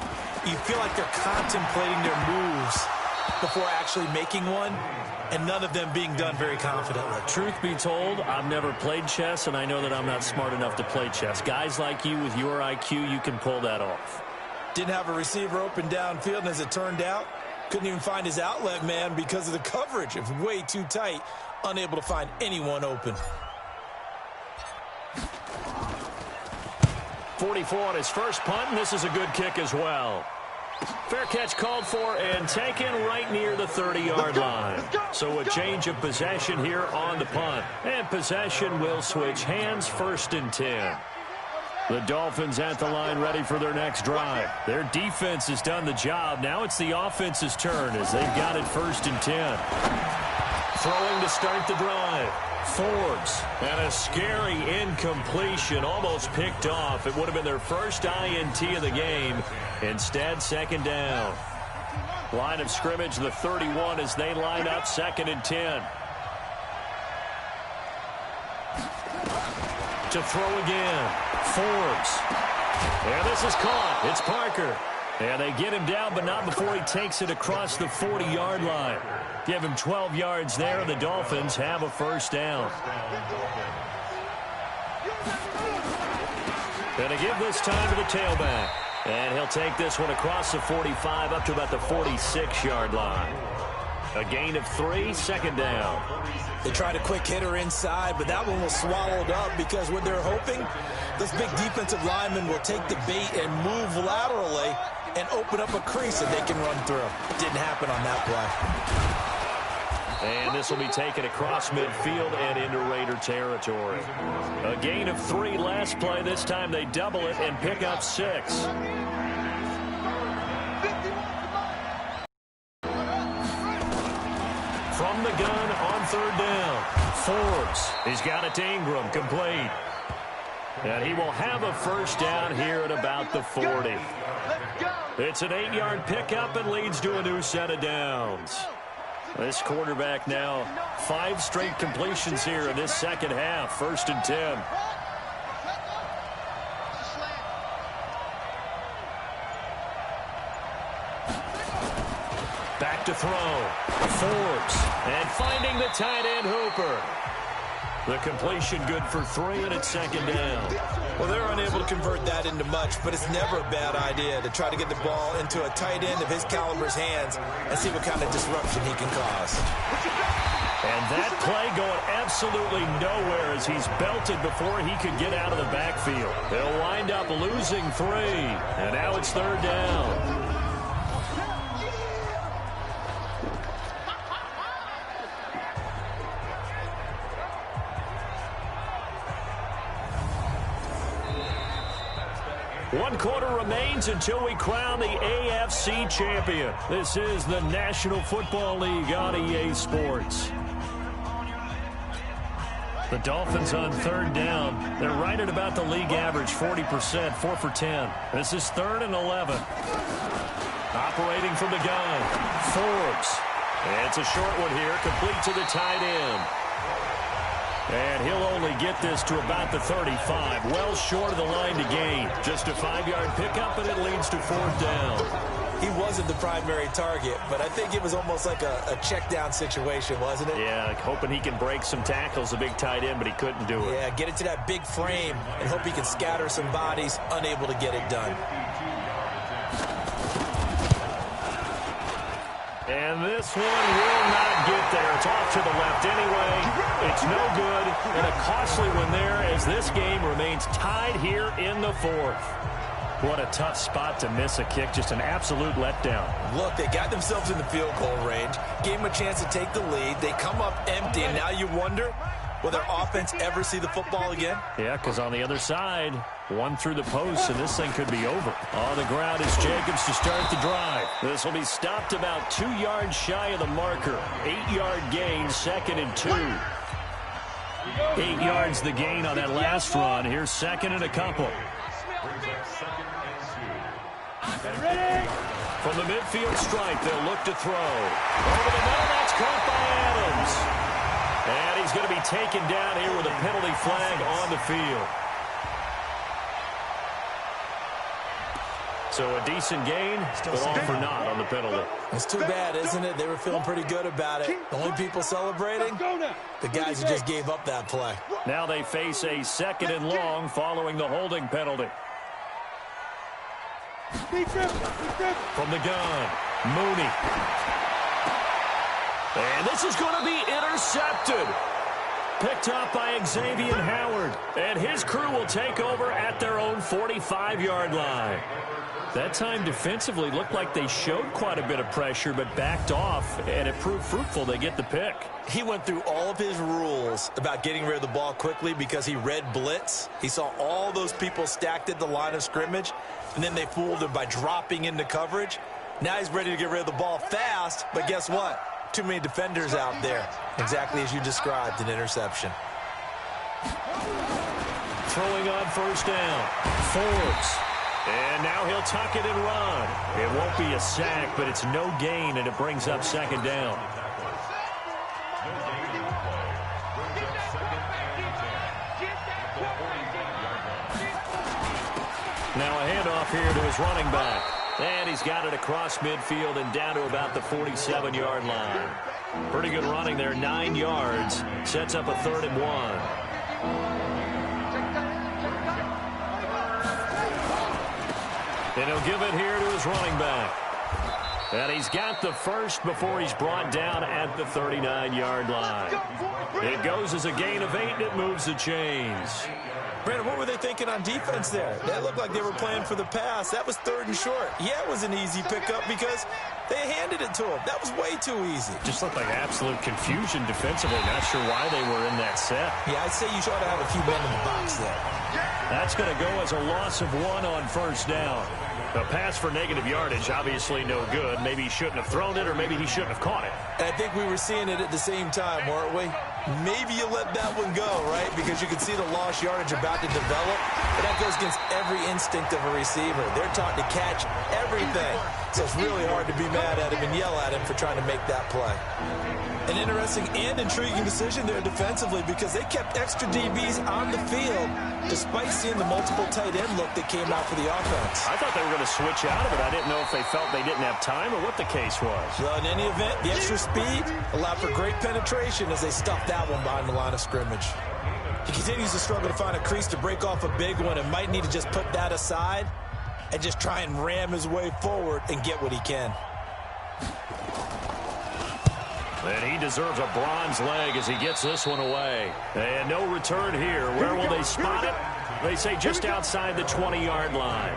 you feel like they're contemplating their moves before actually making one, and none of them being done very confidently. Truth be told, I've never played chess, and I know that I'm not smart enough to play chess. Guys like you with your IQ, you can pull that off. Didn't have a receiver open downfield, and as it turned out, couldn't even find his outlet man because of the coverage. It was way too tight, unable to find anyone open. 44 on his first punt, and this is a good kick as well. Fair catch called for and taken right near the 30-yard line. So a change of possession here on the punt. And possession will switch hands, 1st and 10. The Dolphins at the line ready for their next drive. Their defense has done the job. Now it's the offense's turn as they've got it 1st and 10. Throwing to start the drive. Forbes, and a scary incompletion, almost picked off. It would have been their first INT of the game. Instead, 2nd down. Line of scrimmage, the 31 as they line up 2nd and 10. To throw again. Forbes. And this is caught. It's Parker. And they get him down, but not before he takes it across the 40-yard line. Give him 12 yards there, and the Dolphins have a first down. Going to give this time to the tailback. And he'll take this one across the 45 up to about the 46-yard line. A gain of 3, second down. They tried a quick hitter inside, but that one was swallowed up because what they're hoping, this big defensive lineman will take the bait and move laterally and open up a crease that they can run through. Didn't happen on that play. And this will be taken across midfield and into Raider territory. A gain of 3 last play. This time they double it and pick up 6. From the gun on third down. Forbes. He's got it to Ingram. Complete. And he will have a first down here at about the 40. It's an 8-yard pickup and leads to a new set of downs. This quarterback now 5 straight completions here in this second half. 1st and 10. Back to throw. Forbes. And finding the tight end Hooper. The completion good for 3, and it's 2nd down. Well, they're unable to convert that into much, but it's never a bad idea to try to get the ball into a tight end of his caliber's hands and see what kind of disruption he can cause. And that play going absolutely nowhere as he's belted before he could get out of the backfield. They'll wind up losing 3, and now it's 3rd down. One quarter remains until we crown the AFC champion. This is the National Football League on EA Sports. The Dolphins on 3rd down. They're right at about the league average, 40%, 4 for 10. This is 3rd and 11. Operating from the gun. Forbes. And it's a short one here, complete to the tight end. And he'll only get this to about the 35, well short of the line to gain. Just a 5-yard pickup, and it leads to 4th down. He wasn't the primary target, but I think it was almost like a check down situation, wasn't it? Yeah, hoping he can break some tackles, a big tight end, but he couldn't do it. Yeah, get it to that big frame and hope he can scatter some bodies, unable to get it done. And this one will not get there. It's off to the left anyway. It's no good, and a costly one there as this game remains tied here in the 4th. What a tough spot to miss a kick. Just an absolute letdown. Look, they got themselves in the field goal range, gave them a chance to take the lead. They come up empty, and now you wonder, will their offense ever see the football again? Yeah, because on the other side, one through the post, and this thing could be over. On the ground is Jacobs to start the drive. This will be stopped about 2 yards shy of the marker. 8-yard gain, 2nd and 2. 8 yards the gain on that last run. Here's 2nd and a couple. From the midfield stripe, they'll look to throw. Over the middle, that's caught by Adams. And he's going to be taken down here with a penalty flag on the field. So a decent gain, but all for naught on the penalty. It's too bad, isn't it? They were feeling pretty good about it. The only people celebrating, the guys who just gave up that play. Now they face a 2nd and long following the holding penalty. From the gun, Mooney. And this is going to be intercepted. Picked up by Xavier Howard. And his crew will take over at their own 45-yard line. That time defensively looked like they showed quite a bit of pressure but backed off, and it proved fruitful. They get the pick. He went through all of his rules about getting rid of the ball quickly because he read blitz. He saw all those people stacked at the line of scrimmage, and then they fooled him by dropping into coverage. Now he's ready to get rid of the ball fast, but guess what? Too many defenders out there. Exactly as you described, an interception. Throwing on 1st down. Forbes. And now he'll tuck it and run. It won't be a sack, but it's no gain, and it brings up 2nd down. Now a handoff here to his running back. And he's got it across midfield and down to about the 47-yard line. Pretty good running there, 9 yards. Sets up a 3rd and 1. And he'll give it here to his running back. And he's got the first before he's brought down at the 39-yard line. It goes as a gain of 8, and it moves the chains. Brandon, what were they thinking on defense there? That looked like they were playing for the pass. That was 3rd and short. Yeah, it was an easy pickup because they handed it to him. That was way too easy. Just looked like absolute confusion defensively. Not sure why they were in that set. Yeah, I'd say you ought to have a few men in the box there. That's going to go as a loss of 1 on 1st down. A pass for negative yardage, obviously no good. Maybe he shouldn't have thrown it, or maybe he shouldn't have caught it. I think we were seeing it at the same time, weren't we? Maybe you let that one go, right? Because you can see the lost yardage about to develop. But that goes against every instinct of a receiver. They're taught to catch everything. So it's really hard to be mad at him and yell at him for trying to make that play. An interesting and intriguing decision there defensively because they kept extra DBs on the field despite seeing the multiple tight end look that came out for the offense. I thought they were going to switch out of it. I didn't know if they felt they didn't have time or what the case was. Well, in any event, the extra speed allowed for great penetration as they stuffed that one behind the line of scrimmage. He continues to struggle to find a crease to break off a big one and might need to just put that aside and just try and ram his way forward and get what he can. And he deserves a bronze leg as he gets this one away. And no return here. Where will they spot it? They say just outside the 20-yard line.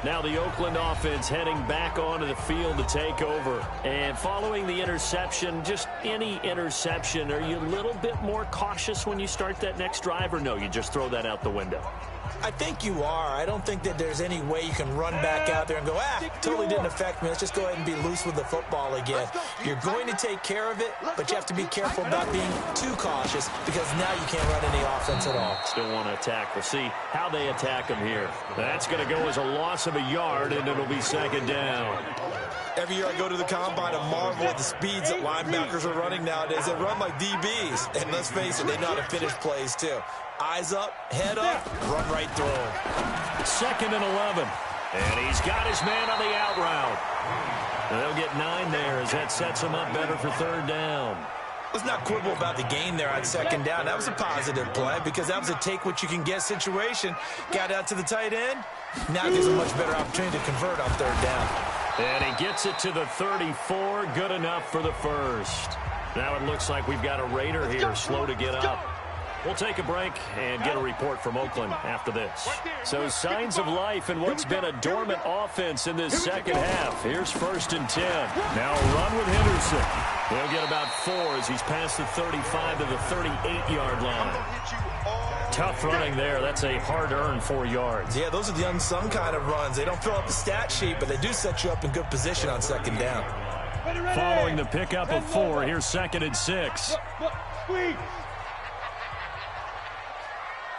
Now the Oakland offense heading back onto the field to take over. And following the interception, just any interception, are you a little bit more cautious when you start that next drive, or no, you just throw that out the window? I think you are. I don't think that there's any way you can run back out there and go, totally didn't affect me. Let's just go ahead and be loose with the football again. You're going to take care of it, but you have to be careful about being too cautious because now you can't run any offense at all. Still want to attack. We'll see how they attack him here. That's going to go as a loss of a yard, and it'll be 2nd down. Every year I go to the combine and marvel at the speeds that linebackers are running nowadays. They run like DBs. And let's face it, they know how to finish plays too. Eyes up, head up, run right through him. 2nd and 11. And he's got his man on the out route. And they'll get 9 there as that sets him up better for 3rd down. Let's not quibble about the gain there on 2nd down. That was a positive play because that was a take-what-you-can-get situation. Got out to the tight end. Now gives a much better opportunity to convert on 3rd down. And he gets it to the 34. Good enough for the first. Now it looks like we've got a Raider here slow to get up. We'll take a break and get a report from Oakland after this. So signs of life in what's been a dormant offense in this 2nd half. Here's 1st and 10. Now a run with Henderson. He'll get about 4 as he's past the 35 to the 38-yard line. Tough running there. That's a hard-earned 4 yards. Yeah, those are the unsung kind of runs. They don't fill up the stat sheet, but they do set you up in good position on 2nd down. Following the pickup of 4, here's 2nd and 6. Squeeze.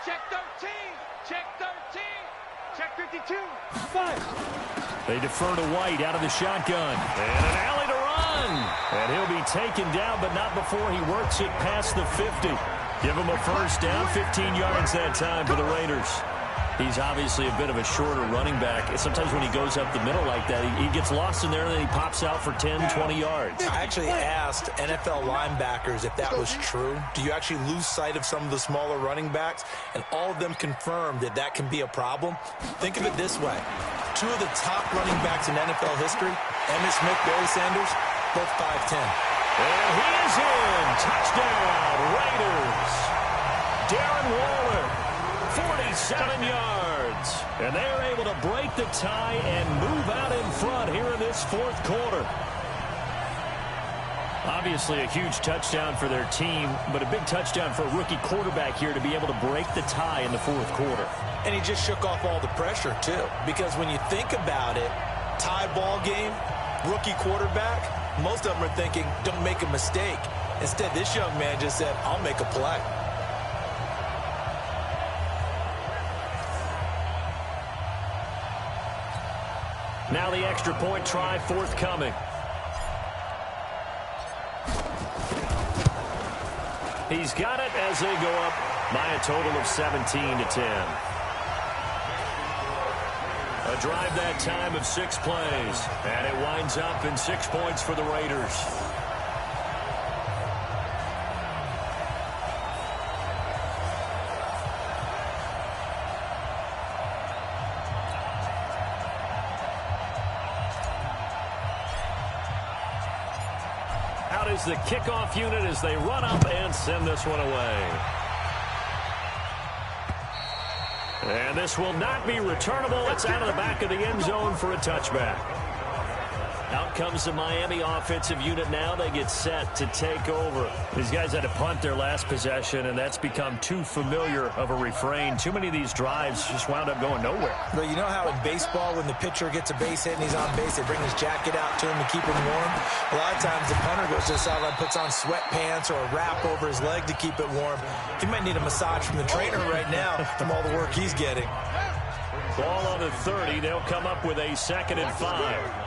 Check 13. Check 13. Check 52. 5. They defer to White out of the shotgun. And an alley to run. And he'll be taken down, but not before he works it past the 50. Give him a 1st down, 15 yards that time for the Raiders. He's obviously a bit of a shorter running back. Sometimes when he goes up the middle like that, he gets lost in there and then he pops out for 10, 20 yards. I actually asked NFL linebackers if that was true. Do you actually lose sight of some of the smaller running backs? And all of them confirmed that that can be a problem. Think of it this way. 2 of the top running backs in NFL history, Emmitt Smith, Barry Sanders, both 5'10". And he is in. Touchdown, Raiders. Darren Waller, 47 yards. And they're able to break the tie and move out in front here in this 4th quarter. Obviously a huge touchdown for their team, but a big touchdown for a rookie quarterback here to be able to break the tie in the 4th quarter. And he just shook off all the pressure, too. Because when you think about it, tie ball game, rookie quarterback, most of them are thinking, don't make a mistake. Instead, this young man just said, I'll make a play. Now the extra point try forthcoming. He's got it as they go up by a total of 17-10. A drive that time of 6 plays. And it winds up in 6 points for the Raiders. Out is the kickoff unit as they run up and send this one away. And this will not be returnable. It's out of the back of the end zone for a touchback. Out comes the Miami offensive unit now. They get set to take over. These guys had to punt their last possession, and that's become too familiar of a refrain. Too many of these drives just wound up going nowhere. Well, you know how in baseball, when the pitcher gets a base hit and he's on base, they bring his jacket out to him to keep him warm? A lot of times the punter goes to the sideline, puts on sweatpants or a wrap over his leg to keep it warm. He might need a massage from the trainer right now from all the work he's getting. Ball on the 30. They'll come up with a 2nd and 5.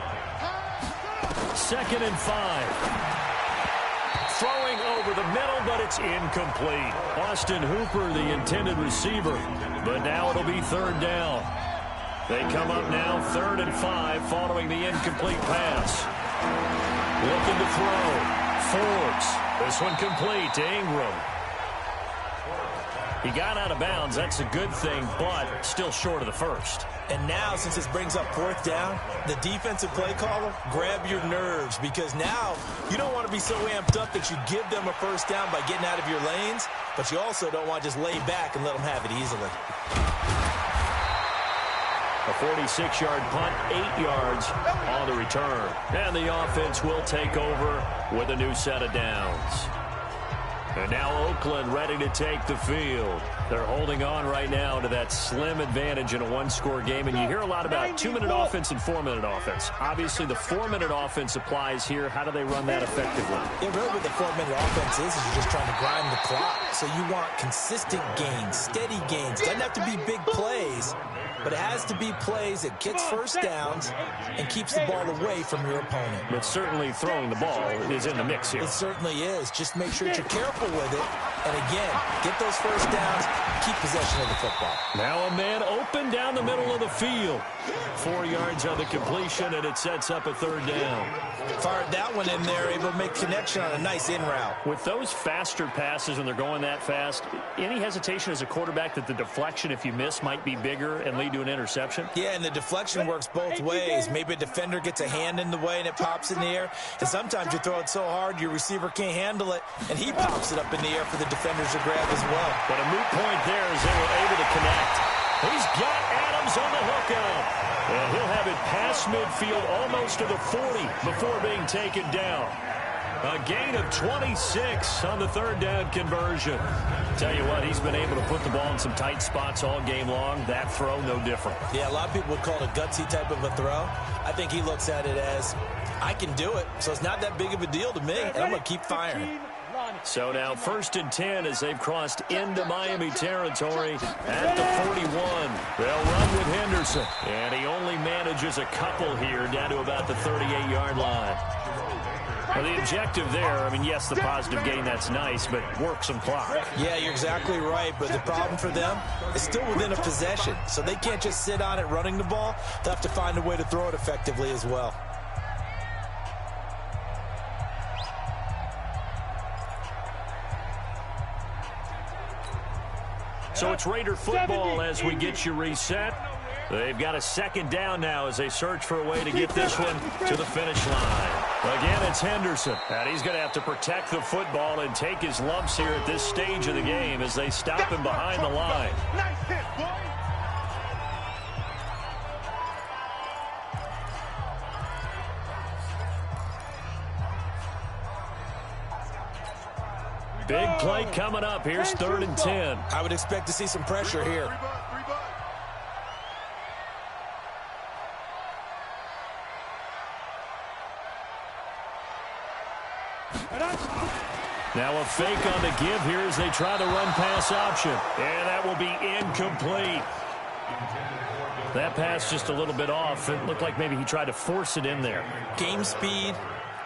2nd and 5. Throwing over the middle, but it's incomplete. Austin Hooper, the intended receiver. But now it'll be 3rd down. They come up now 3rd and 5 following the incomplete pass. Looking to throw. Forbes. This one complete to Ingram. He got out of bounds. That's a good thing, but still short of the first. And now, since this brings up 4th down, the defensive play caller, grab your nerves, because now you don't want to be so amped up that you give them a 1st down by getting out of your lanes, but you also don't want to just lay back and let them have it easily. A 46-yard punt, 8 yards on the return. And the offense will take over with a new set of downs. And now Oakland ready to take the field. They're holding on right now to that slim advantage in a 1-score game. And you hear a lot about 2-minute offense and 4-minute offense. Obviously, the 4-minute offense applies here. How do they run that effectively? Yeah, really what the 4-minute offense is you're just trying to grind the clock. So you want consistent gains, steady gains. Doesn't have to be big plays, but it has to be plays that gets 1st downs and keeps the ball away from your opponent. But certainly throwing the ball is in the mix here. It certainly is. Just make sure that you're careful with it. And again, get those 1st downs, keep possession of the football. Now a man open down the middle of the field. 4 yards on the completion, and it sets up a 3rd down. Fired that one in there, able to make connection on a nice in route. With those faster passes when they're going that fast, any hesitation as a quarterback that the deflection, if you miss, might be bigger and lead to an interception? Yeah, and the deflection works both ways. Maybe a defender gets a hand in the way and it pops in the air. And sometimes you throw it so hard your receiver can't handle it, and he pops it up in the air for the defenders to grab as well. But a moot point there as they were able to connect. He's got Adams on the hookup. And he'll have it past midfield almost to the 40 before being taken down. A gain of 26 on the 3rd down conversion. Tell you what, he's been able to put the ball in some tight spots all game long. That throw, no different. Yeah, a lot of people would call it a gutsy type of a throw. I think he looks at it as, I can do it, so it's not that big of a deal to me, and I'm going to keep firing. So now 1st and 10 as they've crossed into Miami territory at the 41. They'll run with Henderson. And he only manages a couple here down to about the 38-yard line. Well, the objective there, I mean, yes, the positive gain, that's nice, but work some clock. Yeah, you're exactly right, but the problem for them is still within a possession. So they can't just sit on it running the ball. They'll have to find a way to throw it effectively as well. So it's Raider football as we get you reset. They've got a 2nd down now as they search for a way to get this one to the finish line. Again, it's Henderson. And he's going to have to protect the football and take his lumps here at this stage of the game as they stop him behind the line. Nice hit, boy. Big play coming up. Here's 3rd and 10. I would expect to see some pressure here. Now a fake on the give here as they try the run-pass option. And that will be incomplete. That pass just a little bit off. It looked like maybe he tried to force it in there. Game speed,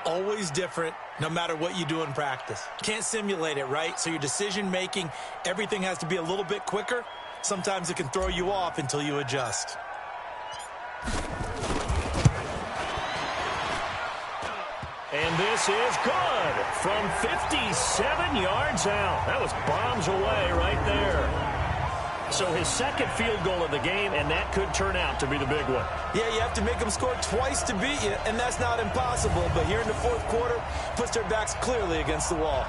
always different, no matter what you do in practice. Can't simulate it, right? So your decision-making, everything has to be a little bit quicker. Sometimes it can throw you off until you adjust. And this is good from 57 yards out. That was bombs away right there. So his second field goal of the game, and that could turn out to be the big one. Yeah, you have to make them score twice to beat you, and that's not impossible. But here in the fourth quarter, puts their backs clearly against the wall.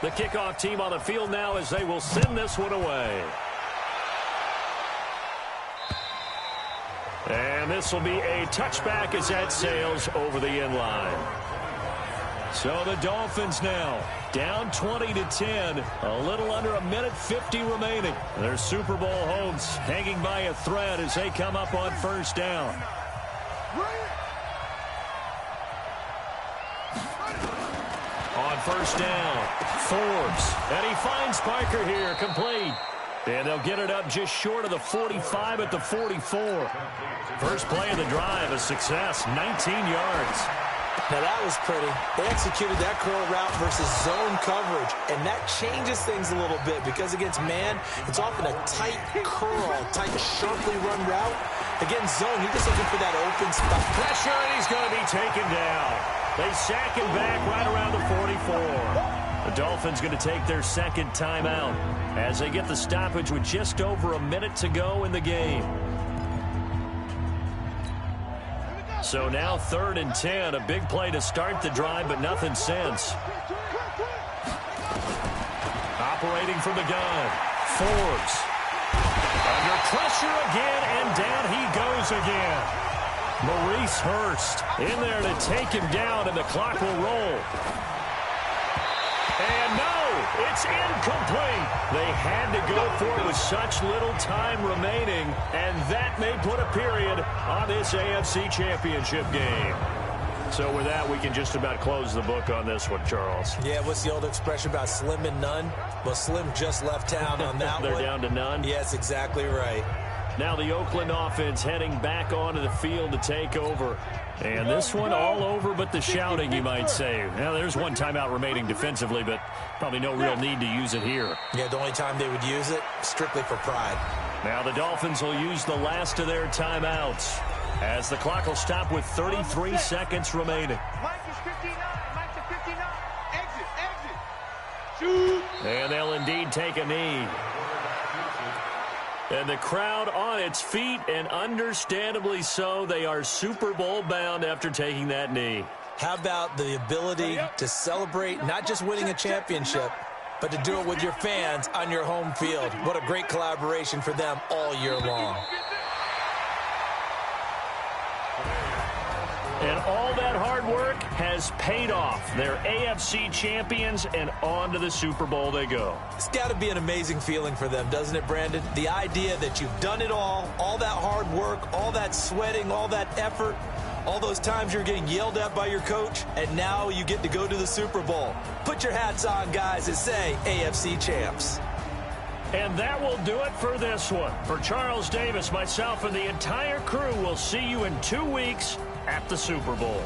The kickoff team on the field now as they will send this one away. And this will be a touchback as that sails over the end line. So the Dolphins now down 20-10, a little under a minute 50 remaining. Their Super Bowl hopes hanging by a thread as they come up on first down. On first down, Forbes, and he finds Parker here, complete. And they'll get it up just short of the 45 at the 44. First play of the drive, a success, 19 yards. Now that was pretty. They executed that curl route versus zone coverage, and that changes things a little bit because against man, it's often a tight curl, tight, sharply run route. Against zone, you're just looking for that open spot. Pressure, and he's going to be taken down. They sack him back right around the 44. The Dolphins going to take their second timeout as they get the stoppage with just over a minute to go in the game. So now 3rd and 10, a big play to start the drive, but nothing since. Operating from the gun, Forbes. Under pressure again, and down he goes again. Maurice Hurst in there to take him down, and the clock will roll. And no, it's incomplete. They had to go for it with such little time remaining, and that may put a period on this AFC Championship game. So with that, we can just about close the book on this one, Charles. Yeah, what's the old expression about slim and none? Well, Slim just left town on that They're one. down to none? Yes, exactly right. Now the Oakland offense heading back onto the field to take over. And this one all over but the shouting, you might say. Now there's one timeout remaining defensively, but probably no real need to use it here. Yeah, the only time they would use it, strictly for pride. Now the Dolphins will use the last of their timeouts as the clock will stop with 33 seconds remaining. Mike is 59. Mike's at 59. Exit, exit. Shoot. And they'll indeed take a knee. And the crowd on its feet, and understandably so. They are Super Bowl bound after taking that knee. How about the ability to celebrate not just winning a championship, but to do it with your fans on your home field? What a great collaboration for them all year long. And all that hard work has paid off. They're AFC champions, and on to the Super Bowl they go. It's got to be an amazing feeling for them, doesn't it, Brandon? The idea that you've done it all that hard work, all that sweating, all that effort, all those times you're getting yelled at by your coach, and now you get to go to the Super Bowl. Put your hats on, guys, and say AFC champs. And that will do it for this one. For Charles Davis, myself, and the entire crew, we'll see you in 2 weeks at the Super Bowl.